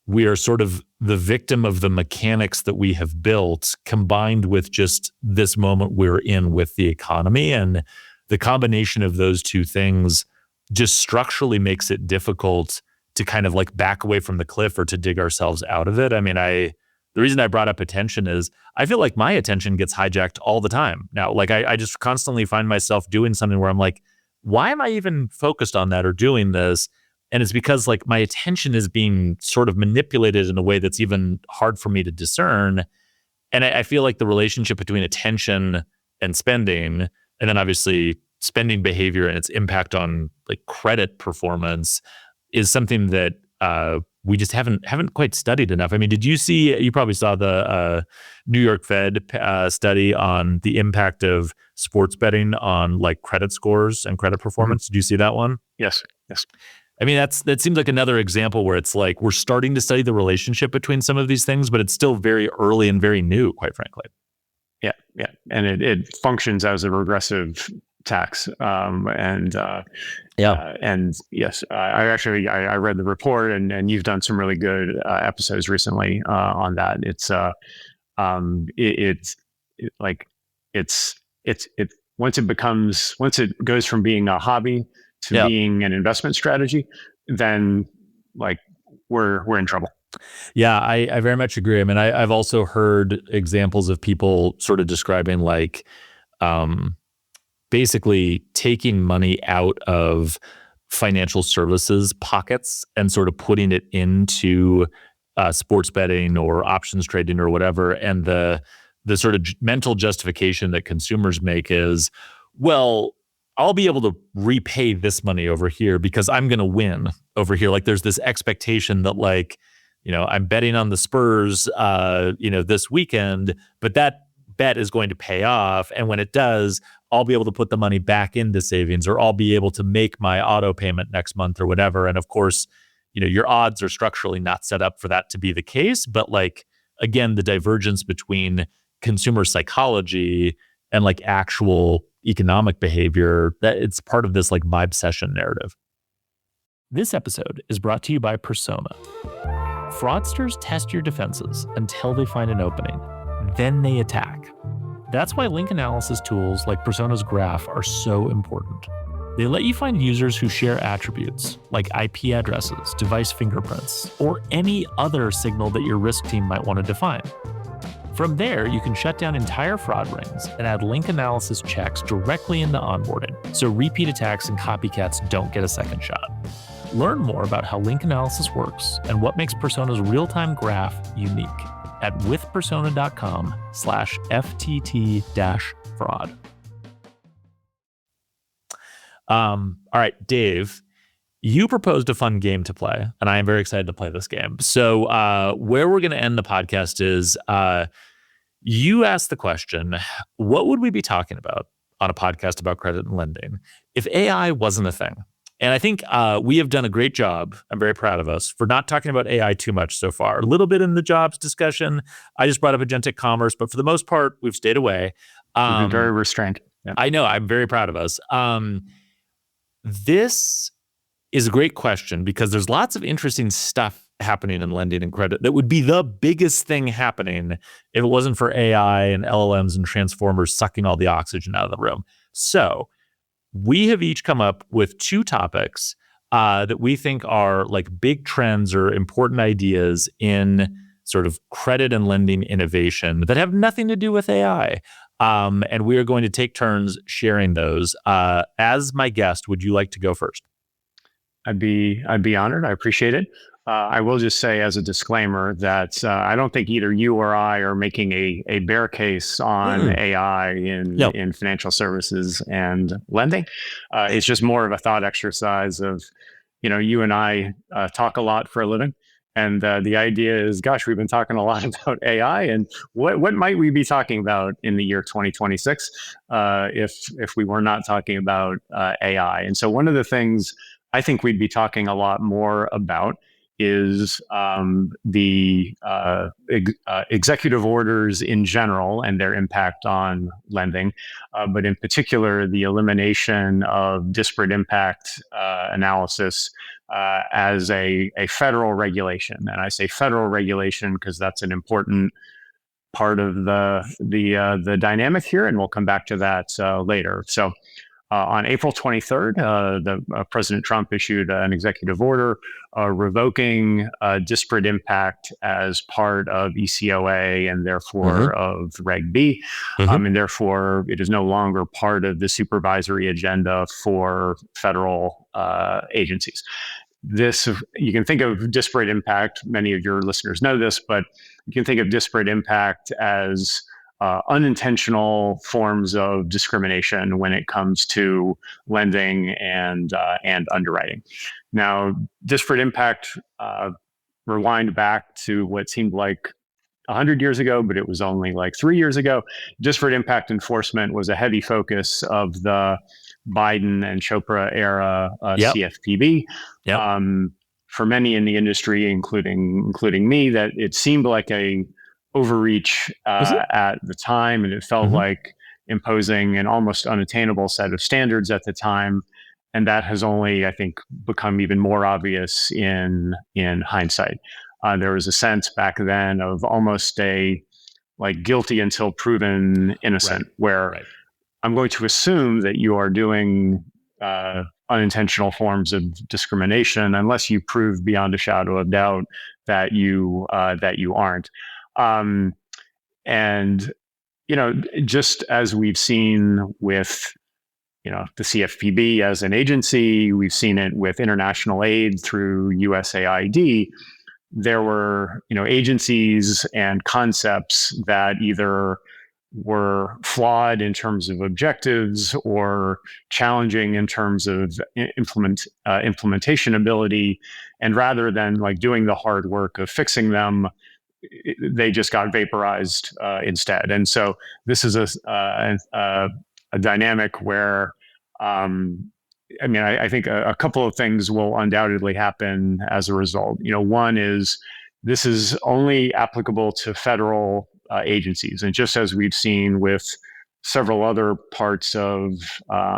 we are sort of the victim of the mechanics that we have built, combined with just this moment we're in with the economy. And the combination of those two things just structurally makes it difficult to kind of like back away from the cliff or to dig ourselves out of it. I mean, the reason I brought up attention is I feel like my attention gets hijacked all the time now. Like I just constantly find myself doing something where I'm like, why am I even focused on that or doing this? And it's because like my attention is being sort of manipulated in a way that's even hard for me to discern. And I feel like the relationship between attention and spending, and then obviously spending behavior and its impact on like credit performance, is something that we just haven't quite studied enough. I mean, you probably saw the New York Fed study on the impact of sports betting on like credit scores and credit Mm-hmm. performance. Did you see that one? Yes. I mean, that seems like another example where it's like we're starting to study the relationship between some of these things, but it's still very early and very new, quite frankly. Yeah, and it functions as a regressive tax, Yeah. and yes, I read the report, and you've done some really good episodes recently on that. It's like it once it goes from being a hobby to Yeah. being an investment strategy, then like we're in trouble. Yeah, I very much agree. I mean, I've also heard examples of people sort of describing like um, basically taking money out of financial services pockets and sort of putting it into sports betting or options trading or whatever. And the sort of mental justification that consumers make is, well, I'll be able to repay this money over here because I'm going to win over here. Like there's this expectation that like, I'm betting on the Spurs, this weekend, but that bet is going to pay off. And when it does, I'll be able to put the money back into savings, or I'll be able to make my auto payment next month or whatever. And of course, your odds are structurally not set up for that to be the case. But like, again, the divergence between consumer psychology and like actual economic behavior, that it's part of this like my obsession narrative. This episode is brought to you by Persona. Fraudsters test your defenses until they find an opening. Then they attack. That's why link analysis tools like Persona's Graph are so important. They let you find users who share attributes like IP addresses, device fingerprints, or any other signal that your risk team might want to define. From there, you can shut down entire fraud rings and add link analysis checks directly into onboarding, so repeat attacks and copycats don't get a second shot. Learn more about how link analysis works and what makes Persona's real-time graph unique at withpersona.com/FTT-fraud. All right, Dave, you proposed a fun game to play, and I am very excited to play this game. So where we're going to end the podcast is you asked the question, what would we be talking about on a podcast about credit and lending if AI wasn't a thing? And I think we have done a great job. I'm very proud of us for not talking about AI too much so far. A little bit in the jobs discussion. I just brought up agentic commerce, but for the most part, we've stayed away. We've been very restrained. Yeah. I know. I'm very proud of us. This is a great question because there's lots of interesting stuff happening in lending and credit that would be the biggest thing happening if it wasn't for AI and LLMs and transformers sucking all the oxygen out of the room. So we have each come up with two topics that we think are like big trends or important ideas in sort of credit and lending innovation that have nothing to do with AI. And we are going to take turns sharing those. As my guest, would you like to go first? I'd be honored. I appreciate it. I will just say as a disclaimer that I don't think either you or I are making a bear case on AI in financial services and lending. It's just more of a thought exercise of, you and I talk a lot for a living. And the idea is, gosh, we've been talking a lot about AI, and what might we be talking about in the year 2026 if we were not talking about AI? And so one of the things I think we'd be talking a lot more about is the executive orders in general and their impact on lending, but in particular, the elimination of disparate impact analysis as a federal regulation. And I say federal regulation because that's an important part of the dynamic here, and we'll come back to that later. So on April 23rd, President Trump issued an executive order revoking disparate impact as part of ECOA and therefore of Reg B. And therefore, it is no longer part of the supervisory agenda for federal agencies. This, you can think of disparate impact, many of your listeners know this, but you can think of disparate impact as unintentional forms of discrimination when it comes to lending and underwriting. Now, disparate impact, rewind back to what seemed like 100 years ago, but it was only like 3 years ago. Disparate impact enforcement was a heavy focus of the Biden and Chopra era CFPB. For many in the industry, including me, that it seemed like a overreach at the time, and it felt like imposing an almost unattainable set of standards at the time. And that has only, I think, become even more obvious in hindsight. There was a sense back then of almost a like guilty until proven innocent, where I'm going to assume that you are doing unintentional forms of discrimination unless you prove beyond a shadow of doubt that you aren't. And, just as we've seen with, the CFPB as an agency, we've seen it with international aid through USAID. There were, agencies and concepts that either were flawed in terms of objectives or challenging in terms of implementation ability. And rather than like doing the hard work of fixing them, they just got vaporized instead. And so this is a dynamic where, I think a couple of things will undoubtedly happen as a result. One is this is only applicable to federal agencies, and just as we've seen with several other parts of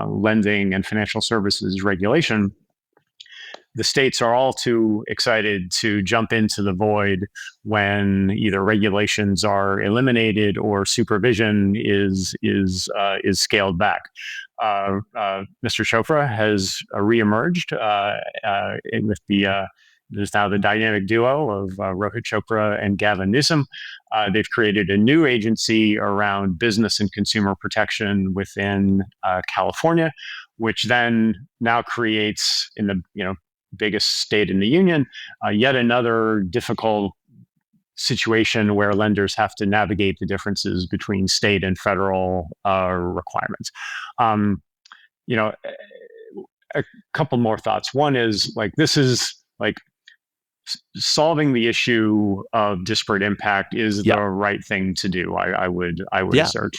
lending and financial services regulation, the states are all too excited to jump into the void when either regulations are eliminated or supervision is scaled back. Mr. Chopra has reemerged with there's now the dynamic duo of Rohit Chopra and Gavin Newsom. They've created a new agency around business and consumer protection within California, which then now creates in the biggest state in the union yet another difficult situation where lenders have to navigate the differences between state and federal requirements. A couple more thoughts. One is this is solving the issue of disparate impact is the right thing to do. I would assert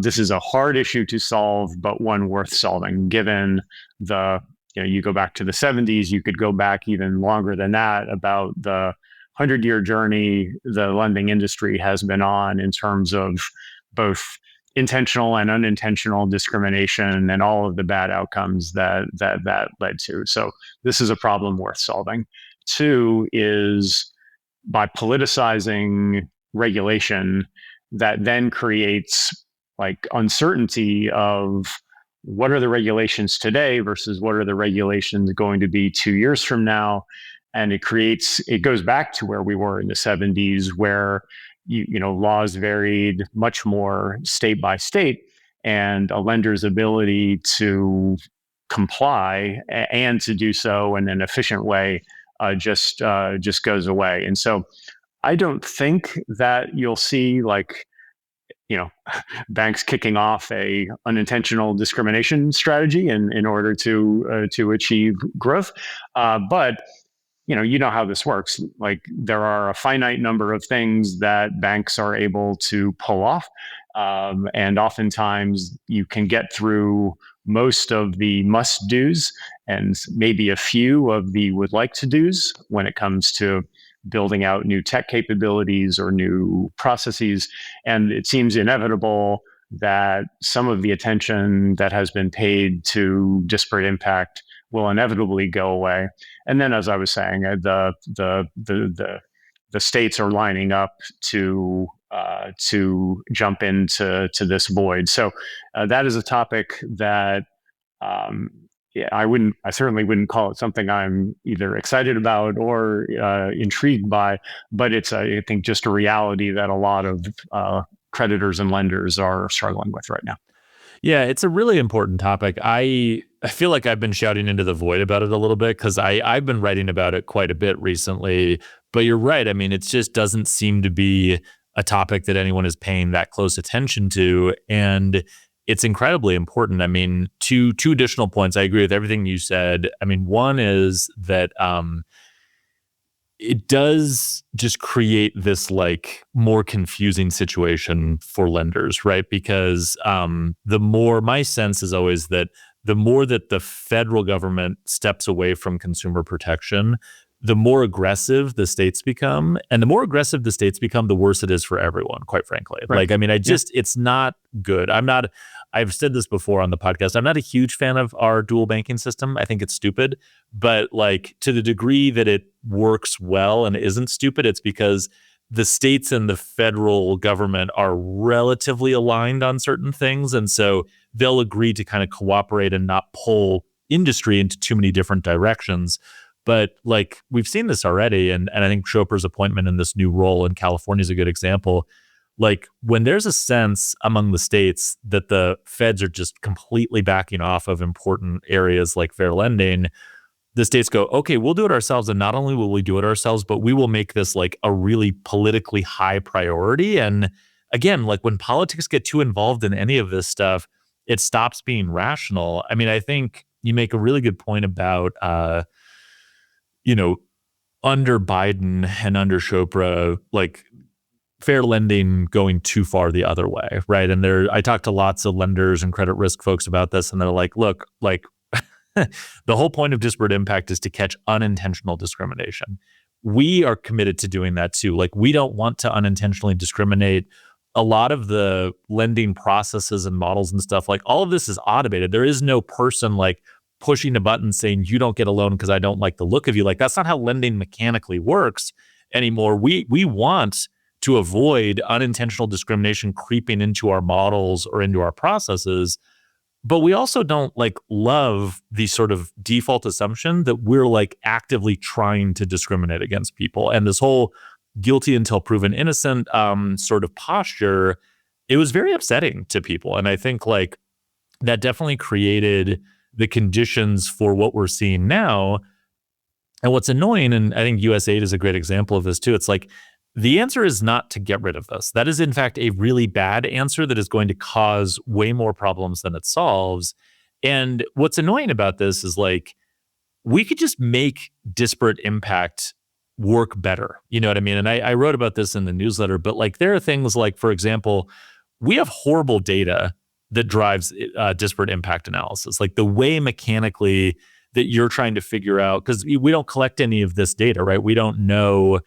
this is a hard issue to solve, but one worth solving given the you go back to the 70s, you could go back even longer than that about the 100-year journey the lending industry has been on in terms of both intentional and unintentional discrimination and all of the bad outcomes that led to. So this is a problem worth solving. Two is by politicizing regulation that then creates uncertainty of what are the regulations today versus what are the regulations going to be 2 years from now. And it goes back to where we were in the 70s where laws varied much more state by state, and a lender's ability to comply and to do so in an efficient way just goes away. And so I don't think that you'll see banks kicking off a unintentional discrimination strategy in order to achieve growth. But how this works. There are a finite number of things that banks are able to pull off. And oftentimes you can get through most of the must-dos and maybe a few of the would-like-to-dos when it comes to building out new tech capabilities or new processes. And it seems inevitable that some of the attention that has been paid to disparate impact will inevitably go away. And then, as I was saying, the states are lining up to jump into this void. So that is a topic that I certainly wouldn't call it something I'm either excited about or intrigued by, but it's I think just a reality that a lot of creditors and lenders are struggling with right now. Yeah, it's a really important topic. I feel like I've been shouting into the void about it a little bit because I've been writing about it quite a bit recently. But you're right. I mean, it just doesn't seem to be a topic that anyone is paying that close attention to. And it's incredibly important. I mean, two additional points. I agree with everything you said. I mean, one is that it does just create this more confusing situation for lenders, right? Because my sense is always that the more that the federal government steps away from consumer protection, the more aggressive the states become. And the more aggressive the states become, the worse it is for everyone, quite frankly. Right. It's not good. I've said this before on the podcast. I'm not a huge fan of our dual banking system. I think it's stupid. But to the degree that it works well and isn't stupid, it's because the states and the federal government are relatively aligned on certain things. And so they'll agree to kind of cooperate and not pull industry into too many different directions. But we've seen this already. And I think Chopra's appointment in this new role in California is a good example. When there's a sense among the states that the feds are just completely backing off of important areas like fair lending, the states go, okay, we'll do it ourselves. And not only will we do it ourselves, but we will make this a really politically high priority. And again, like when politics get too involved in any of this stuff, it stops being rational. I mean, I think you make a really good point about, you know, under Biden and under Chopra, like fair lending going too far the other way, right? And I talked to lots of lenders and credit risk folks about this, and they're like, look, like the whole point of disparate impact is to catch unintentional discrimination. We are committed to doing that too. Like, we don't want to unintentionally discriminate. A lot of the lending processes and models and stuff, like all of this is automated. There is no person like pushing a button saying you don't get a loan because I don't like the look of you. Like, that's not how lending mechanically works anymore. We want to avoid unintentional discrimination creeping into our models or into our processes. But we also don't like love the sort of default assumption that we're like actively trying to discriminate against people. And this whole guilty until proven innocent sort of posture, it was very upsetting to people. And I think like that definitely created the conditions for what we're seeing now. And what's annoying, and I think US8 is a great example of this too, it's like the answer is not to get rid of this. That is, in fact, a really bad answer that is going to cause way more problems than it solves. And what's annoying about this is like, we could just make disparate impact work better. You know what I mean? And I wrote about this in the newsletter, but like there are things like, for example, we have horrible data that drives disparate impact analysis. Like the way mechanically that you're trying to figure out, because we don't collect any of this data, right? We don't know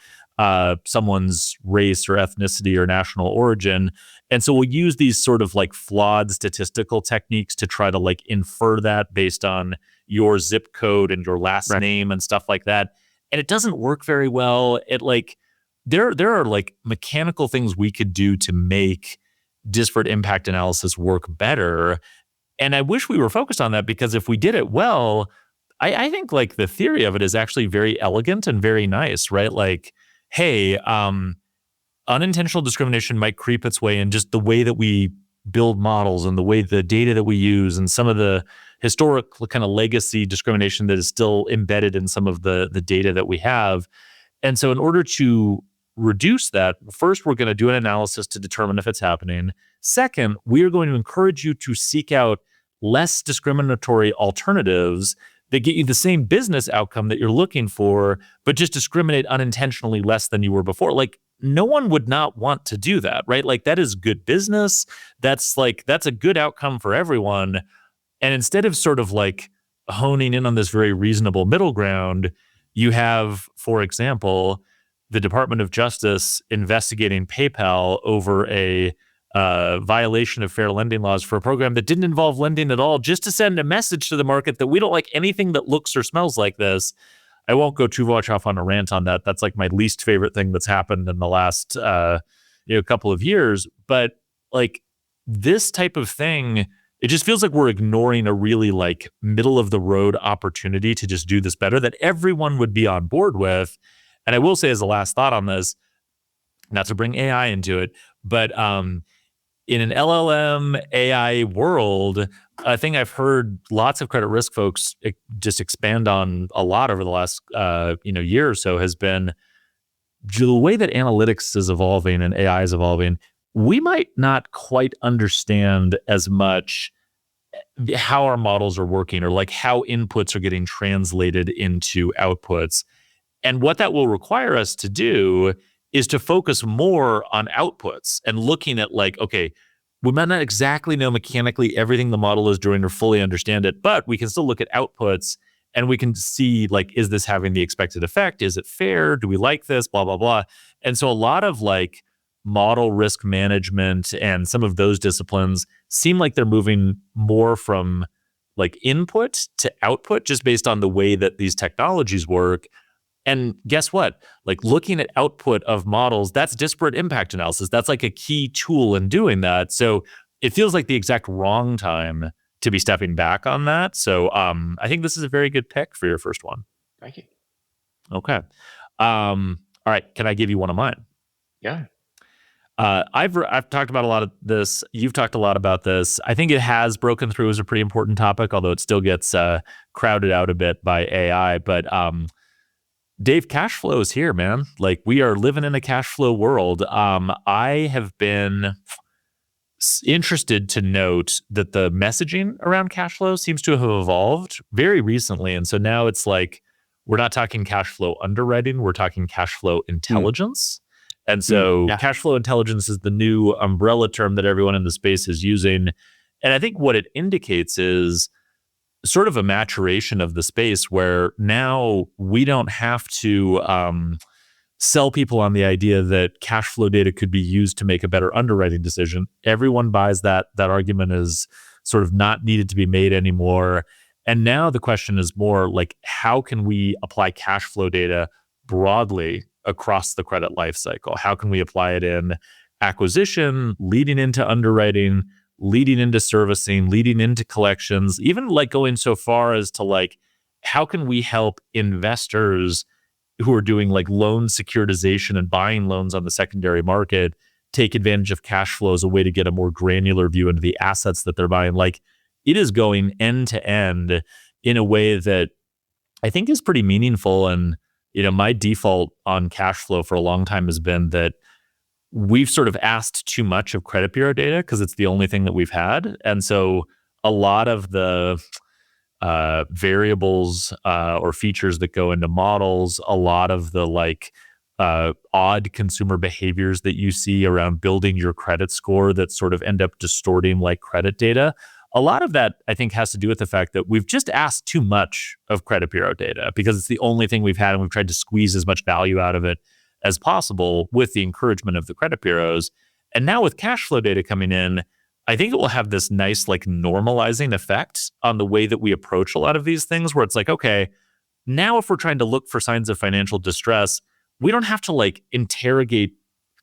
someone's race or ethnicity or national origin. And so we'll use these sort of like flawed statistical techniques to try to like infer that based on your zip code and your last name and stuff like that. And it doesn't work very well. It like there are like mechanical things we could do to make disparate impact analysis work better. And I wish we were focused on that, because if we did it well, I think like the theory of it is actually very elegant and very nice, right? Like, hey, unintentional discrimination might creep its way in just the way that we build models and the way the data that we use and some of the historic kind of legacy discrimination that is still embedded in some of the data that we have. And so in order to reduce that, first, we're going to do an analysis to determine if it's happening. Second, we are going to encourage you to seek out less discriminatory alternatives that get you the same business outcome that you're looking for, but just discriminate unintentionally less than you were before. Like, no one would not want to do that, right? Like, that is good business. That's a good outcome for everyone. And instead of sort of like honing in on this very reasonable middle ground, you have, for example, the Department of Justice investigating PayPal over a violation of fair lending laws for a program that didn't involve lending at all, just to send a message to the market that we don't like anything that looks or smells like this. I won't go too much off on a rant on that. That's like my least favorite thing that's happened in the last couple of years. But like this type of thing, it just feels like we're ignoring a really like middle of the road opportunity to just do this better that everyone would be on board with. And I will say as a last thought on this, not to bring AI into it, but in an LLM AI world, I think I've heard lots of credit risk folks just expand on a lot over the last year or so, has been the way that analytics is evolving and AI is evolving. We might not quite understand as much how our models are working, or like how inputs are getting translated into outputs. And what that will require us to do is to focus more on outputs and looking at like, okay, we might not exactly know mechanically everything the model is doing or fully understand it, but we can still look at outputs and we can see like, is this having the expected effect? Is it fair? Do we like this? Blah, blah, blah. And so a lot of like model risk management and some of those disciplines seem like they're moving more from like input to output just based on the way that these technologies work. And guess what? Like looking at output of models, that's disparate impact analysis. That's like a key tool in doing that. So it feels like the exact wrong time to be stepping back on that. So I think this is a very good pick for your first one. Thank you. Okay. All right. Can I give you one of mine? Yeah. I've talked about a lot of this. You've talked a lot about this. I think it has broken through as a pretty important topic, although it still gets crowded out a bit by AI. But Dave, cash flow is here, man. Like we are living in a cash flow world. I have been interested to note that the messaging around cash flow seems to have evolved very recently. And so now it's like, we're not talking cash flow underwriting, we're talking cash flow Mm, intelligence. And so yeah. cash flow intelligence is the new umbrella term that everyone in the space is using. And I think what it indicates is sort of a maturation of the space where now we don't have to sell people on the idea that cash flow data could be used to make a better underwriting decision. Everyone buys that. That argument is sort of not needed to be made anymore. And now the question is more like, how can we apply cash flow data broadly across the credit life cycle? How can we apply it in acquisition, leading into underwriting, leading into servicing, leading into collections, even like going so far as to like, how can we help investors who are doing like loan securitization and buying loans on the secondary market take advantage of cash flow as a way to get a more granular view into the assets that they're buying? Like it is going end to end in a way that I think is pretty meaningful. And, my default on cash flow for a long time has been that we've sort of asked too much of credit bureau data because it's the only thing that we've had. And so a lot of the variables or features that go into models, a lot of the like odd consumer behaviors that you see around building your credit score that sort of end up distorting like credit data. A lot of that, I think, has to do with the fact that we've just asked too much of credit bureau data because it's the only thing we've had, and we've tried to squeeze as much value out of it as possible with the encouragement of the credit bureaus. And now with cash flow data coming in, I think it will have this nice like normalizing effect on the way that we approach a lot of these things where it's like, okay, now if we're trying to look for signs of financial distress, we don't have to like interrogate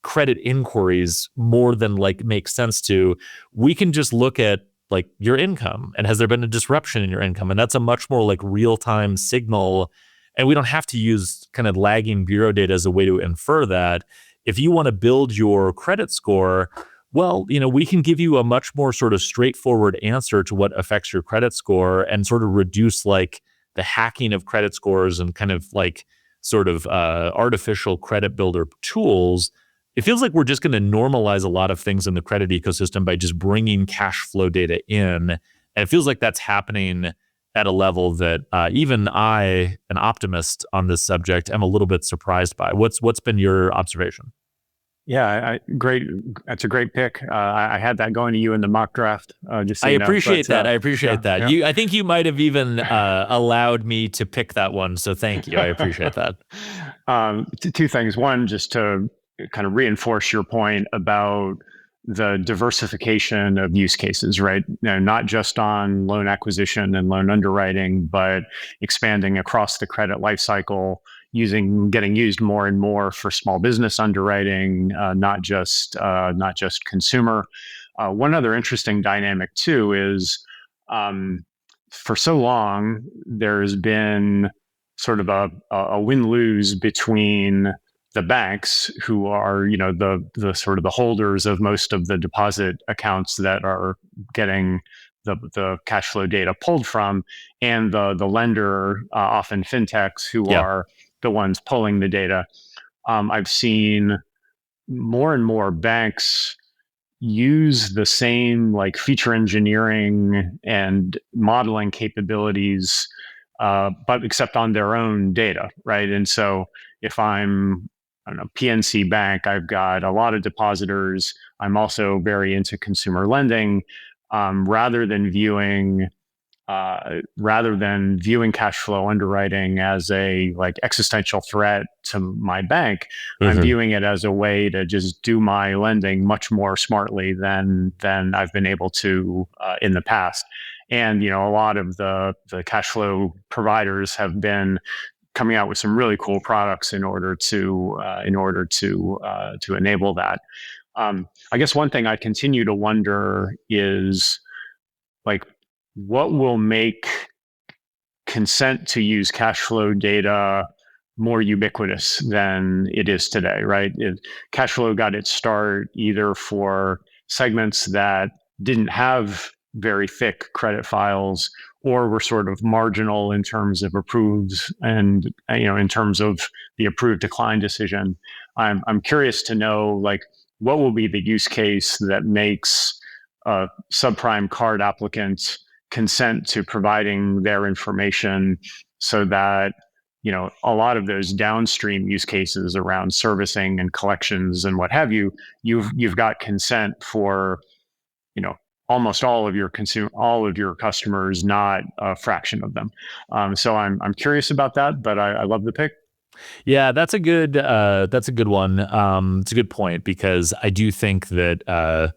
credit inquiries more than like makes sense to. We can just look at like your income and has there been a disruption in your income? And that's a much more like real-time signal. And we don't have to use kind of lagging bureau data as a way to infer that. If you want to build your credit score, well, we can give you a much more sort of straightforward answer to what affects your credit score and sort of reduce like the hacking of credit scores and kind of like sort of artificial credit builder tools. It feels like we're just going to normalize a lot of things in the credit ecosystem by just bringing cash flow data in. And it feels like that's happening at a level that even I, an optimist on this subject, am a little bit surprised by. What's been your observation? Yeah, great. That's a great pick. I had that going to you in the mock draft, just so I you know. appreciate But that. I appreciate that. yeah. I think you might have even allowed me to pick that one. So thank you. I appreciate that. Two things. One, just to kind of reinforce your point about the diversification of use cases, right? Not just on loan acquisition and loan underwriting, but expanding across the credit lifecycle, getting used more and more for small business underwriting, not just consumer. One other interesting dynamic too is for so long there's been sort of a win-lose between the banks, who are the sort of the holders of most of the deposit accounts that are getting the cash flow data pulled from, and the lender, often fintechs, who Yeah. are the ones pulling the data. I've seen more and more banks use the same like feature engineering and modeling capabilities, but except on their own data, right? And so if I don't know, PNC Bank, I've got a lot of depositors. I'm also very into consumer lending. Rather than viewing cash flow underwriting as a like existential threat to my bank, I'm Mm-hmm. viewing it as a way to just do my lending much more smartly than I've been able to in the past. And a lot of the cash flow providers have been coming out with some really cool products in order to enable that. I guess one thing I continue to wonder is like, what will make consent to use cash flow data more ubiquitous than it is today, right? Cash flow got its start either for segments that didn't have very thick credit files, or we're sort of marginal in terms of approves and in terms of the approved decline decision. I'm curious to know, like, what will be the use case that makes subprime card applicants consent to providing their information, so that a lot of those downstream use cases around servicing and collections and what have you, you've got consent for almost all of your customers, not a fraction of them. So I'm curious about that, but I love the pick. Yeah, that's a good one. It's a good point because I do think that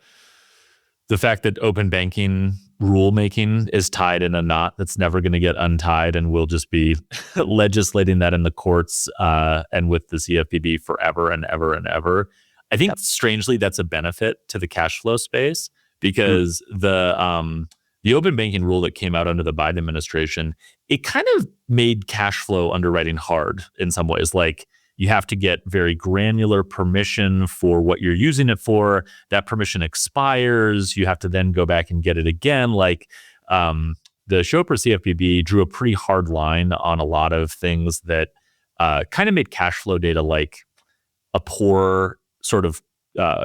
the fact that open banking rulemaking is tied in a knot that's never going to get untied, and we'll just be legislating that in the courts and with the CFPB forever and ever and ever. I think strangely that's a benefit to the cash flow space because the open banking rule that came out under the Biden administration, it kind of made cash flow underwriting hard in some ways. Like, you have to get very granular permission for what you're using it for. That permission expires. You have to then go back and get it again. Like, the Chopra CFPB drew a pretty hard line on a lot of things that kind of made cash flow data like a poor sort of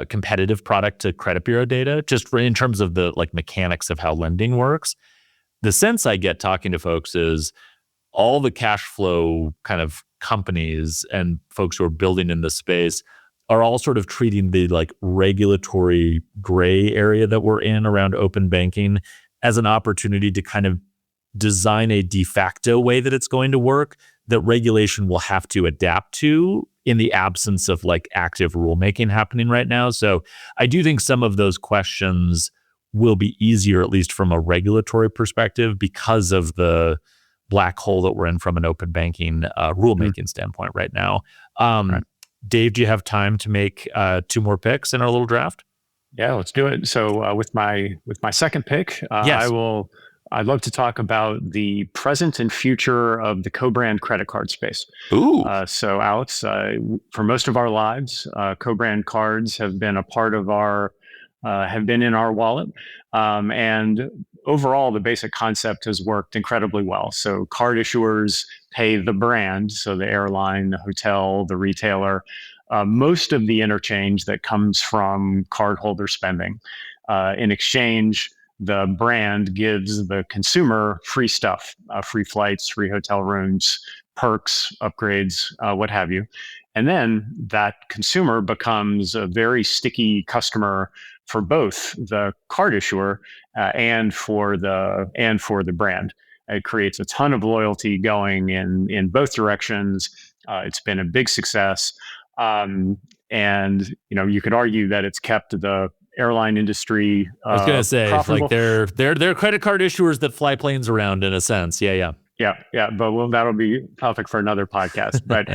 competitive product to credit bureau data, just in terms of the like mechanics of how lending works. The sense I get talking to folks is all the cash flow kind of companies and folks who are building in this space are all sort of treating the like regulatory gray area that we're in around open banking as an opportunity to kind of design a de facto way that it's going to work that regulation will have to adapt to in the absence of like active rulemaking happening right now. So I do think some of those questions will be easier, at least from a regulatory perspective, because of the black hole that we're in from an open banking rulemaking standpoint right now. Right. Dave, do you have time to make two more picks in our little draft? Yeah, let's do it. So with my second pick, yes. I'd love to talk about the present and future of the co-brand credit card space. Ooh. So Alex, for most of our lives, co-brand cards have been a part of have been in our wallet. And overall, the basic concept has worked incredibly well. So card issuers pay the brand, so the airline, the hotel, the retailer, most of the interchange that comes from cardholder spending. In exchange, the brand gives the consumer free stuff, free flights, free hotel rooms, perks, upgrades, what have you. And then that consumer becomes a very sticky customer for both the card issuer and for the brand. It creates a ton of loyalty going in both directions. It's been a big success, and you could argue that it's kept the airline industry I was gonna say, profitable. Like they're credit card issuers that fly planes around in a sense. Yeah. But that'll be topic for another podcast. But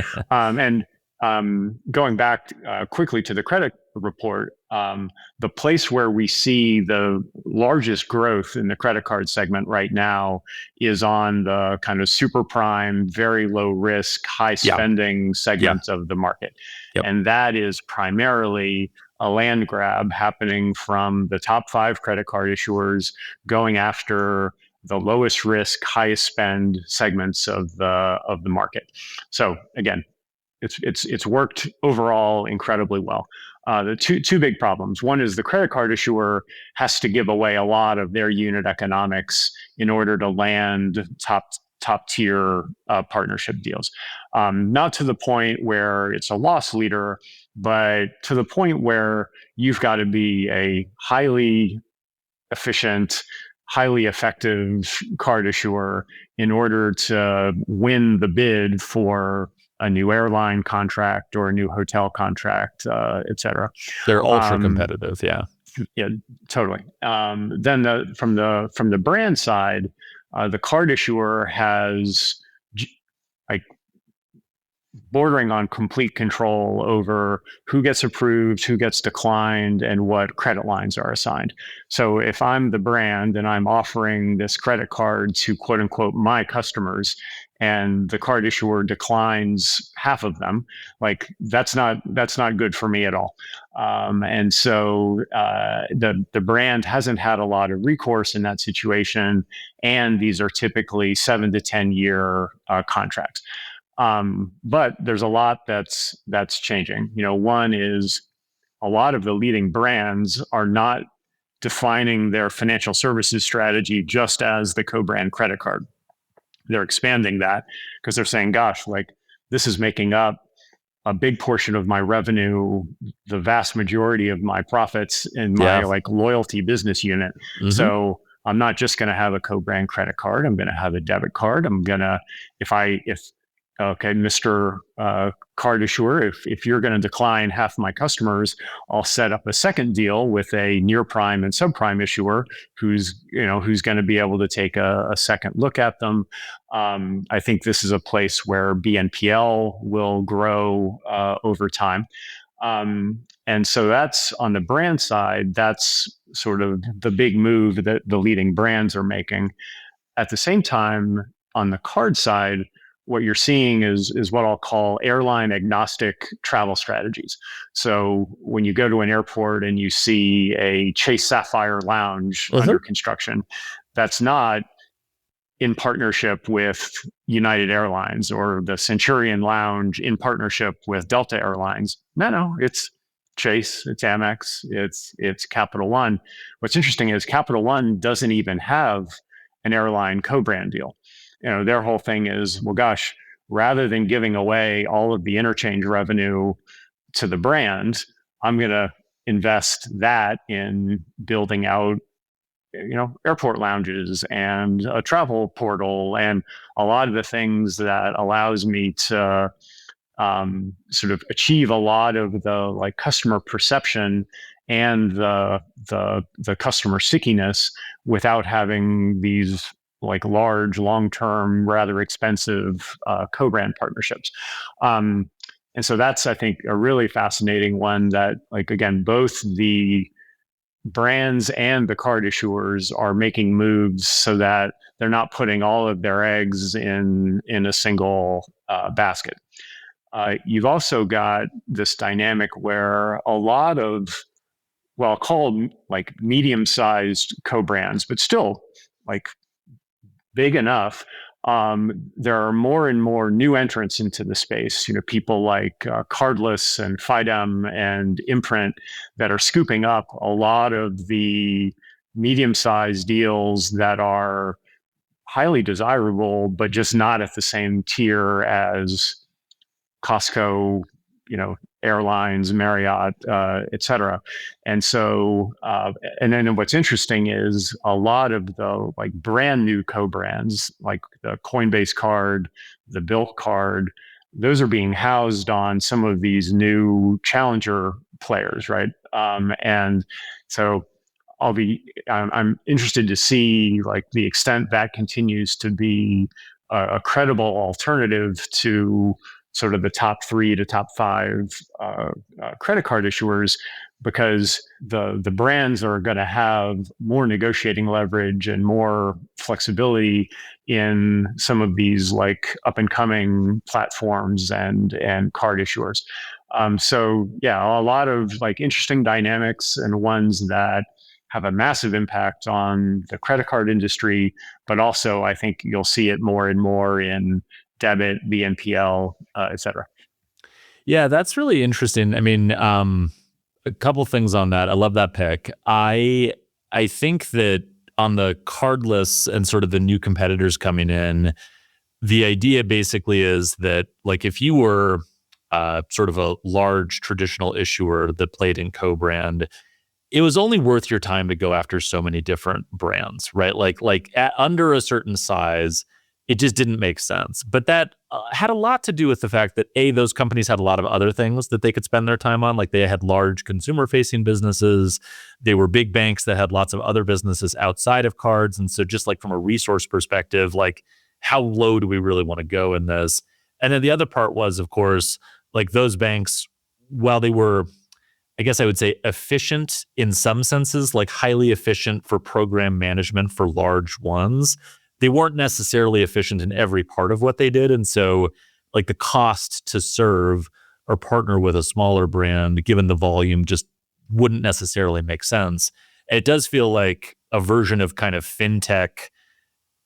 going back quickly to the credit report, the place where we see the largest growth in the credit card segment right now is on the kind of super prime, very low risk, high spending segments of the market. And that is primarily a land grab happening from the top 5 credit card issuers going after the lowest risk, highest spend segments of the market. So again, it's worked overall incredibly well. The two big problems. One is the credit card issuer has to give away a lot of their unit economics in order to land top tier partnership deals. Not to the point where it's a loss leader, but to the point where you've got to be a highly efficient, highly effective card issuer in order to win the bid for a new airline contract or a new hotel contract, et cetera. They're ultra competitive. Yeah, totally. Then from the brand side, the card issuer has like bordering on complete control over who gets approved, who gets declined, and what credit lines are assigned. So if I'm the brand and I'm offering this credit card to quote unquote my customers, and the card issuer declines half of them, like that's not good for me at all. And so the brand hasn't had a lot of recourse in that situation, and these are typically 7 to 10 year contracts. But there's a lot that's changing. One is a lot of the leading brands are not defining their financial services strategy just as the co-brand credit card. They're expanding that because they're saying, gosh, like this is making up a big portion of my revenue, the vast majority of my profits in my Yeah. like loyalty business unit. Mm-hmm. So I'm not just going to have a co-brand credit card. I'm going to have a debit card. I'm going to, if okay, Mr. Card Issuer, if you're going to decline half my customers, I'll set up a second deal with a near prime and subprime issuer who's going to be able to take a second look at them. I think this is a place where BNPL will grow over time. And so that's on the brand side, that's sort of the big move that the leading brands are making. At the same time, on the card side, what you're seeing is what I'll call airline agnostic travel strategies. So when you go to an airport and you see a Chase Sapphire Lounge under construction, that's not in partnership with United Airlines, or the Centurion Lounge in partnership with Delta Airlines. No, it's Chase, it's Amex, it's Capital One. What's interesting is Capital One doesn't even have an airline co-brand deal. Their whole thing is, well, gosh, rather than giving away all of the interchange revenue to the brand, I'm going to invest that in building out airport lounges and a travel portal and a lot of the things that allows me to sort of achieve a lot of the like customer perception and the customer stickiness without having these like large, long-term, rather expensive co-brand partnerships. And so that's, I think, a really fascinating one that, like, again, both the brands and the card issuers are making moves so that they're not putting all of their eggs in a single basket. You've also got this dynamic where a lot of, well, called like medium-sized co-brands, but still like big enough. There are more and more new entrants into the space. People like Cardless and Fidem and Imprint that are scooping up a lot of the medium-sized deals that are highly desirable, but just not at the same tier as Costco, airlines, Marriott, et cetera. And so, and then what's interesting is a lot of the like brand new co-brands, like the Coinbase card, the Bilt card, those are being housed on some of these new challenger players, right? And so I'm interested to see like the extent that continues to be a credible alternative to sort of the top 3 to top 5 credit card issuers, because the brands are going to have more negotiating leverage and more flexibility in some of these like up and coming platforms and card issuers. So yeah, a lot of like interesting dynamics, and ones that have a massive impact on the credit card industry, but also I think you'll see it more and more in debit, BNPL, et cetera. Yeah, that's really interesting. I mean, a couple things on that. I love that pick. I think that on the cardless and sort of the new competitors coming in, the idea basically is that like if you were sort of a large traditional issuer that played in co-brand, it was only worth your time to go after so many different brands, right? Like under a certain size, it just didn't make sense. But that had a lot to do with the fact that those companies had a lot of other things that they could spend their time on. Like they had large consumer-facing businesses. They were big banks that had lots of other businesses outside of cards. And so just like from a resource perspective, like how low do we really want to go in this? And then the other part was, of course, like those banks, while they were, I guess I would say, efficient in some senses, like highly efficient for program management for large ones, they weren't necessarily efficient in every part of what they did. And so like the cost to serve or partner with a smaller brand, given the volume, just wouldn't necessarily make sense. It does feel like a version of kind of fintech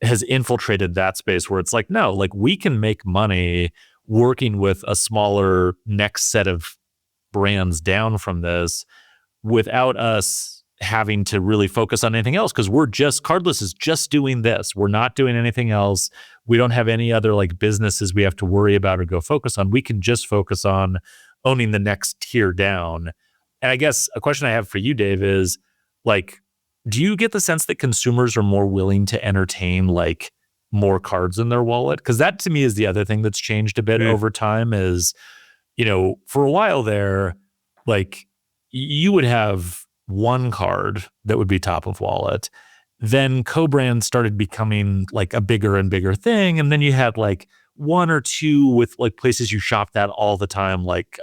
has infiltrated that space where it's like, no, like we can make money working with a smaller next set of brands down from this without us having to really focus on anything else because we're just Cardless is just doing this. We're not doing anything else. We don't have any other like businesses we have to worry about or go focus on. We can just focus on owning the next tier down. And I guess a question I have for you, Dave, is like, do you get the sense that consumers are more willing to entertain like more cards in their wallet? Because that to me is the other thing that's changed a bit over time is, for a while there, like you would have one card that would be top of wallet. Then co-brands started becoming like a bigger and bigger thing. And then you had like one or two with like places you shopped at all the time. Like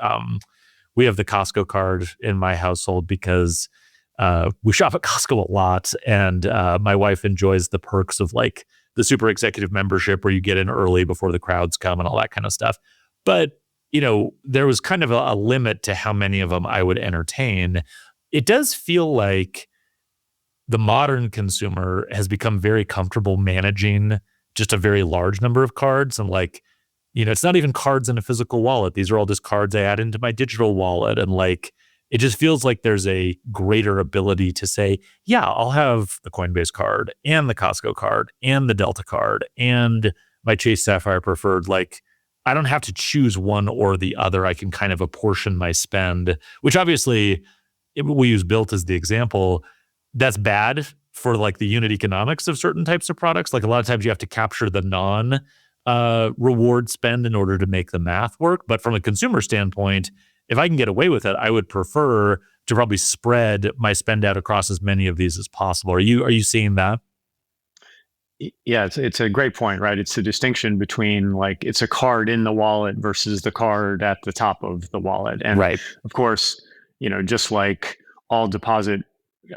we have the Costco card in my household because we shop at Costco a lot. And my wife enjoys the perks of like the super executive membership where you get in early before the crowds come and all that kind of stuff. But, there was kind of a limit to how many of them I would entertain. It does feel like the modern consumer has become very comfortable managing just a very large number of cards. And like, it's not even cards in a physical wallet. These are all just cards I add into my digital wallet. And like, it just feels like there's a greater ability to say, yeah, I'll have the Coinbase card and the Costco card and the Delta card and my Chase Sapphire Preferred. Like, I don't have to choose one or the other. I can kind of apportion my spend, which obviously we use Built as the example. That's bad for like the unit economics of certain types of products. Like a lot of times you have to capture the non reward spend in order to make the math work. But from a consumer standpoint, if I can get away with it, I would prefer to probably spread my spend out across as many of these as possible. Are you seeing that? Yeah, it's a great point, right? It's a distinction between like it's a card in the wallet versus the card at the top of the wallet. And Right. of course, just like all deposit,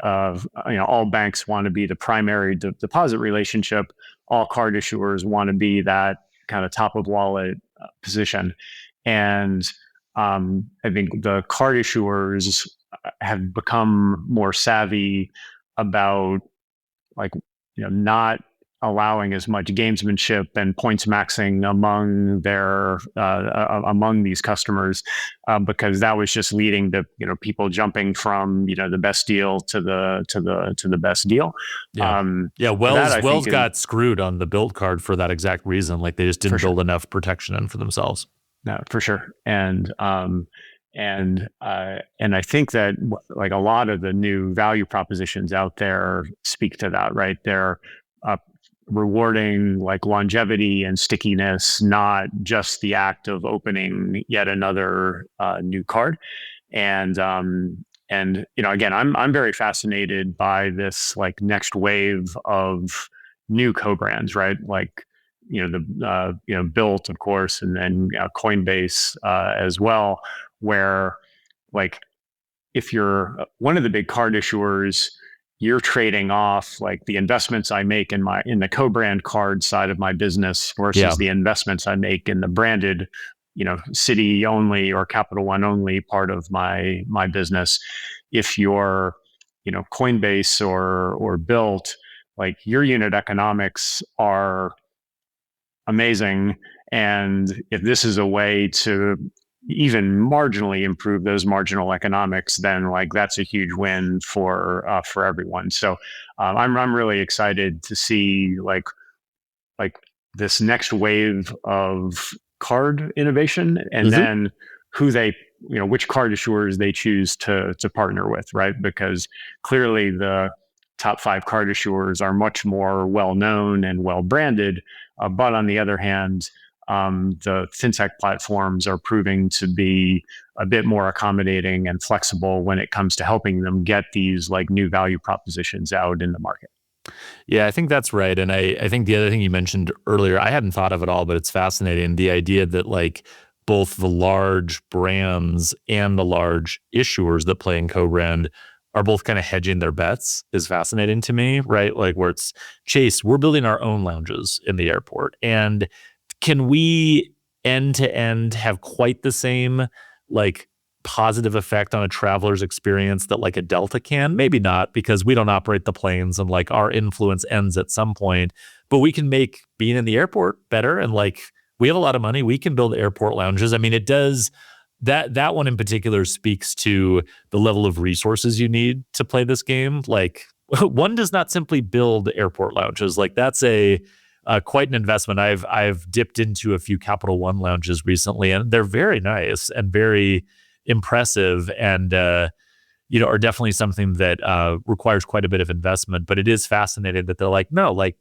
all banks want to be the primary deposit relationship. All card issuers want to be that kind of top of wallet position. And I think the card issuers have become more savvy about like not allowing as much gamesmanship and points maxing among these customers because that was just leading to people jumping from the best deal to the best deal. Yeah. Wells got screwed on the Built card for that exact reason. Like they just didn't build enough protection in for themselves. No, for sure. And I think that like a lot of the new value propositions out there speak to that, right? They're rewarding like longevity and stickiness, not just the act of opening yet another new card. And again, I'm very fascinated by this like next wave of new co-brands, right? Like Built, of course, and then Coinbase as well, where like if you're one of the big card issuers, you're trading off like the investments I make in the co-brand card side of my business versus the investments I make in the branded, Citi only or Capital One only part of my business. If you're, Coinbase or Built, like your unit economics are amazing. And if this is a way to even marginally improve those marginal economics, then like that's a huge win for everyone. So I'm really excited to see like this next wave of card innovation, and then which card issuers they choose to partner with, right? Because clearly the top 5 card issuers are much more well known and well branded, but on the other hand, the fintech platforms are proving to be a bit more accommodating and flexible when it comes to helping them get these like new value propositions out in the market. Yeah, I think that's right. And I think the other thing you mentioned earlier, I hadn't thought of it all, but it's fascinating. The idea that like both the large brands and the large issuers that play in co-brand are both kind of hedging their bets is fascinating to me, right? Like where it's Chase, we're building our own lounges in the airport. And can we end to end have quite the same like positive effect on a traveler's experience that like a Delta can? Maybe not, because we don't operate the planes and like our influence ends at some point, but we can make being in the airport better. And like we have a lot of money. We can build airport lounges. I mean, it does that one in particular speaks to the level of resources you need to play this game. Like one does not simply build airport lounges. Like that's a quite an investment. I've dipped into a few Capital One lounges recently, and they're very nice and very impressive, and are definitely something that requires quite a bit of investment. But it is fascinating that they're like, no, like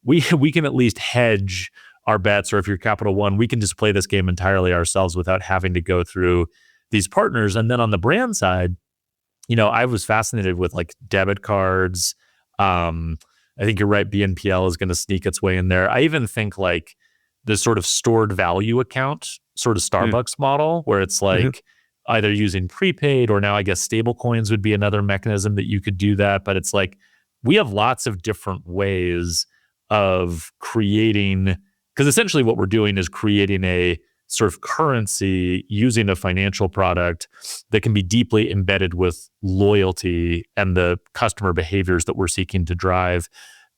we can at least hedge our bets, or if you're Capital One, we can just play this game entirely ourselves without having to go through these partners. And then on the brand side, I was fascinated with like debit cards. I think you're right. BNPL is going to sneak its way in there. I even think like the sort of stored value account, sort of Starbucks model, where it's like either using prepaid, or now I guess stable coins would be another mechanism that you could do that. But it's like we have lots of different ways of creating, because essentially what we're doing is creating a sort of currency using a financial product that can be deeply embedded with loyalty and the customer behaviors that we're seeking to drive.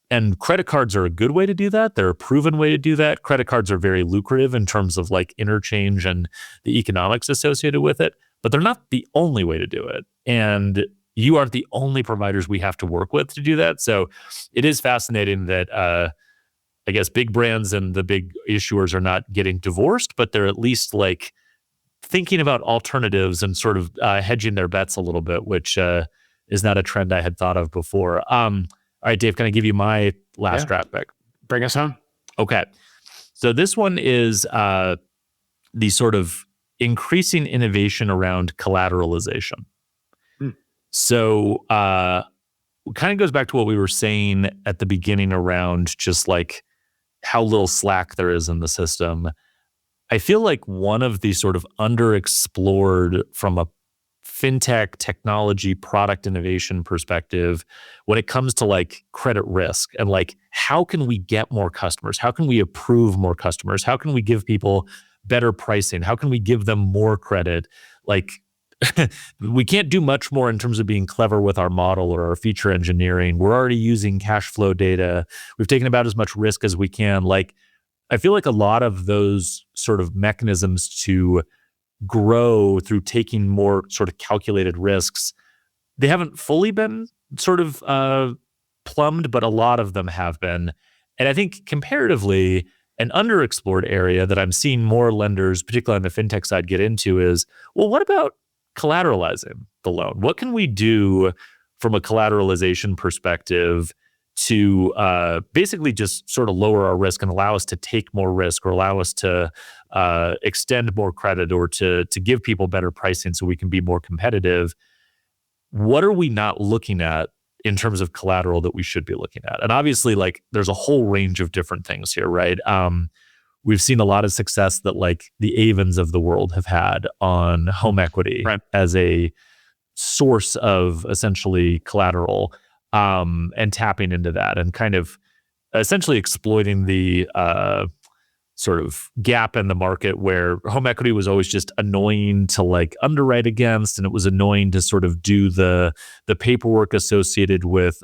And credit cards are a good way to do that. They're a proven way to do that. Credit cards are very lucrative in terms of like interchange and the economics associated with it, but they're not the only way to do it. And you aren't the only providers we have to work with to do that. So it is fascinating that I guess big brands and the big issuers are not getting divorced, but they're at least like thinking about alternatives and sort of hedging their bets a little bit, which is not a trend I had thought of before. All right, Dave, can I give you my last draft pick? Bring us home. Okay. So this one is the sort of increasing innovation around collateralization. So kind of goes back to what we were saying at the beginning around just like how little slack there is in the system. I feel like one of the sort of underexplored from a fintech technology product innovation perspective when it comes to like credit risk and like how can we get more customers? How can we approve more customers? How can we give people better pricing? How can we give them more credit? Like we can't do much more in terms of being clever with our model or our feature engineering. We're already using cash flow data. We've taken about as much risk as we can. Like, I feel like a lot of those sort of mechanisms to grow through taking more sort of calculated risks, they haven't fully been sort of plumbed, but a lot of them have been. And I think comparatively, an underexplored area that I'm seeing more lenders, particularly on the fintech side, get into is, well, what about collateralizing the loan? What can we do from a collateralization perspective to basically just sort of lower our risk and allow us to take more risk, or allow us to extend more credit, or to give people better pricing so we can be more competitive? What are we not looking at in terms of collateral that we should be looking at? And obviously, like, there's a whole range of different things here, right? We've seen a lot of success that like the Avens of the world have had on home equity as a source of essentially collateral, and tapping into that and kind of essentially exploiting the sort of gap in the market where home equity was always just annoying to like underwrite against, and it was annoying to sort of do the paperwork associated with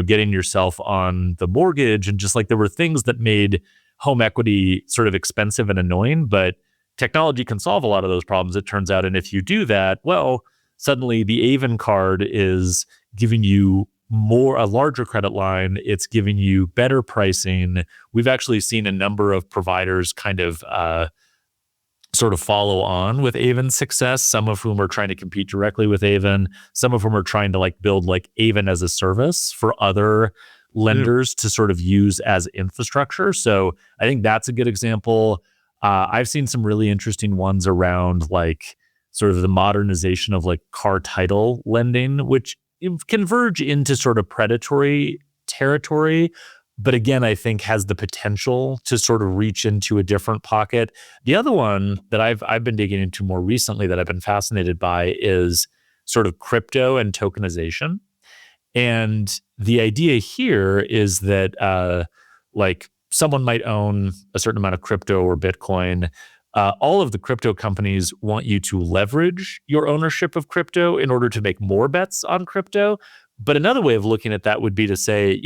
getting yourself on the mortgage, and just like there were things that made home equity sort of expensive and annoying, but technology can solve a lot of those problems, it turns out. And if you do that, well, suddenly the Aven card is giving you a larger credit line. It's giving you better pricing. We've actually seen a number of providers kind of sort of follow on with Aven's success, some of whom are trying to compete directly with Aven, some of whom are trying to like build like Aven as a service for other lenders to sort of use as infrastructure. So I think that's a good example. I've seen some really interesting ones around like sort of the modernization of like car title lending, which can verge into sort of predatory territory, but again, I think has the potential to sort of reach into a different pocket. The other one that I've been digging into more recently that I've been fascinated by is sort of crypto and tokenization. And the idea here is that like someone might own a certain amount of crypto or Bitcoin. All of the crypto companies want you to leverage your ownership of crypto in order to make more bets on crypto. But another way of looking at that would be to say,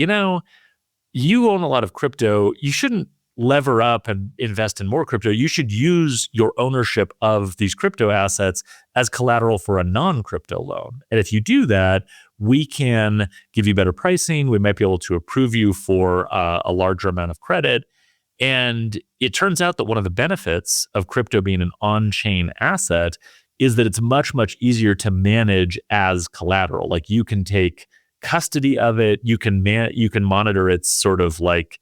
you own a lot of crypto. You shouldn't lever up and invest in more crypto. You should use your ownership of these crypto assets as collateral for a non-crypto loan. And if you do that, we can give you better pricing. We might be able to approve you for a larger amount of credit. And it turns out that one of the benefits of crypto being an on-chain asset is that it's much, much easier to manage as collateral. Like you can take custody of it. You can monitor its sort of like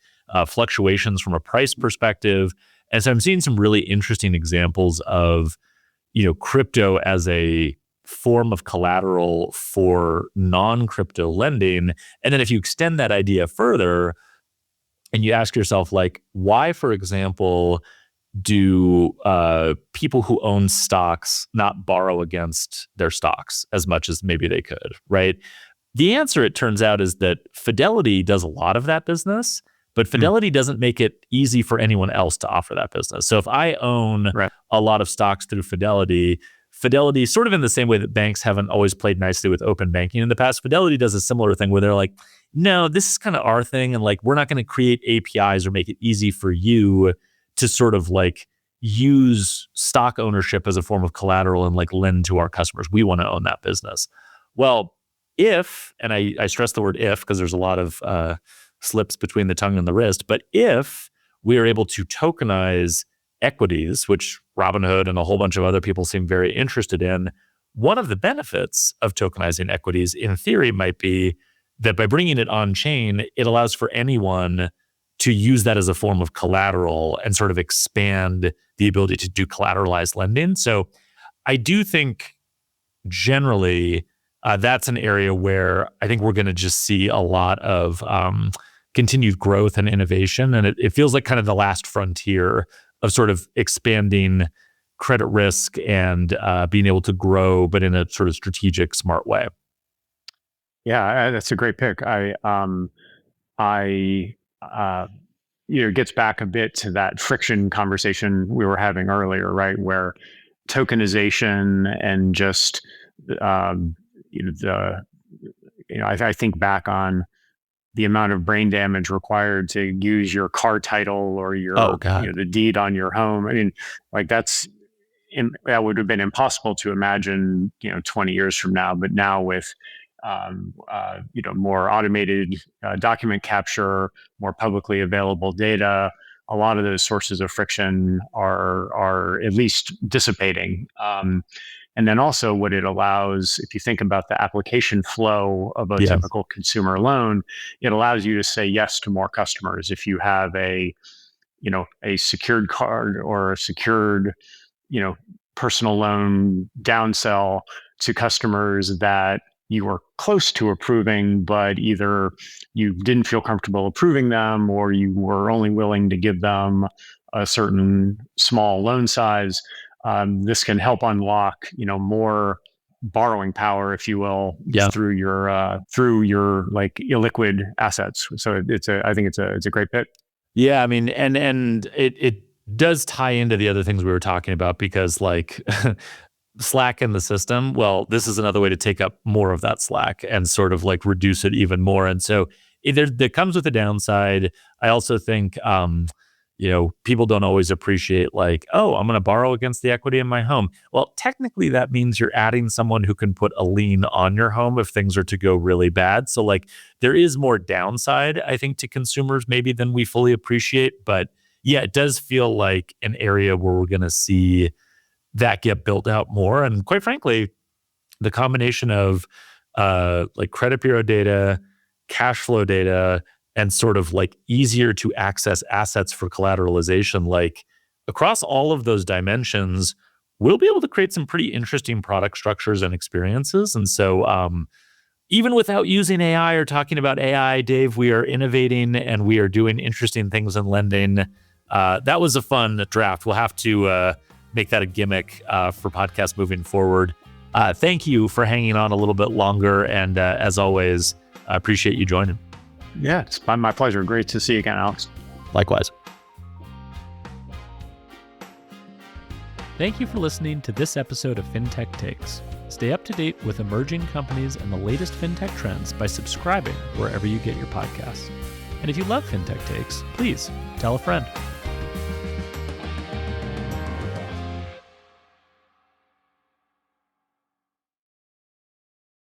fluctuations from a price perspective. And so I'm seeing some really interesting examples of, crypto as a form of collateral for non-crypto lending. And then if you extend that idea further and you ask yourself, like, why, for example, do people who own stocks not borrow against their stocks as much as maybe they could, right? The answer, it turns out, is that Fidelity does a lot of that business, but Fidelity doesn't make it easy for anyone else to offer that business. So if I own a lot of stocks through Fidelity, sort of in the same way that banks haven't always played nicely with open banking in the past, Fidelity does a similar thing where they're like, no, this is kind of our thing. And like, we're not going to create APIs or make it easy for you to sort of like use stock ownership as a form of collateral and like lend to our customers. We want to own that business. Well, if, and I stress the word if because there's a lot of slips between the tongue and the wrist, but if we are able to tokenize equities, which Robinhood and a whole bunch of other people seem very interested in, one of the benefits of tokenizing equities in theory might be that by bringing it on chain, it allows for anyone to use that as a form of collateral and sort of expand the ability to do collateralized lending. So I do think generally that's an area where I think we're going to just see a lot of continued growth and innovation. And it feels like kind of the last frontier of sort of expanding credit risk and being able to grow, but in a sort of strategic, smart way. Yeah, that's a great pick. It gets back a bit to that friction conversation we were having earlier, right? Where tokenization and just, I think back on the amount of brain damage required to use your car title or your, the deed on your home. I mean, like that would have been impossible to imagine, 20 years from now. But now with more automated document capture, more publicly available data, a lot of those sources of friction are at least dissipating. And then also what it allows, if you think about the application flow of a typical consumer loan, it allows you to say yes to more customers. If you have a secured card or a secured, personal loan downsell to customers that you were close to approving, but either you didn't feel comfortable approving them or you were only willing to give them a certain small loan size, this can help unlock, more borrowing power, if you will, through your like illiquid assets. So I think it's a great pick. Yeah, I mean, and it does tie into the other things we were talking about because like slack in the system, well, this is another way to take up more of that slack and sort of like reduce it even more. And so that comes with a downside. I also think, people don't always appreciate like, oh, I'm going to borrow against the equity in my home. Well, technically that means you're adding someone who can put a lien on your home if things are to go really bad. So like there is more downside, I think, to consumers maybe than we fully appreciate. But yeah, it does feel like an area where we're going to see that get built out more. And quite frankly, the combination of like credit bureau data, cash flow data, and sort of like easier to access assets for collateralization, like across all of those dimensions, we'll be able to create some pretty interesting product structures and experiences. And so even without using AI or talking about AI, Dave, we are innovating and we are doing interesting things in lending. That was a fun draft. We'll have to make that a gimmick for podcasts moving forward. Thank you for hanging on a little bit longer. And as always, I appreciate you joining. Yeah, it's been my pleasure. Great to see you again, Alex. Likewise. Thank you for listening to this episode of Fintech Takes. Stay up to date with emerging companies and the latest fintech trends by subscribing wherever you get your podcasts. And if you love Fintech Takes, please tell a friend.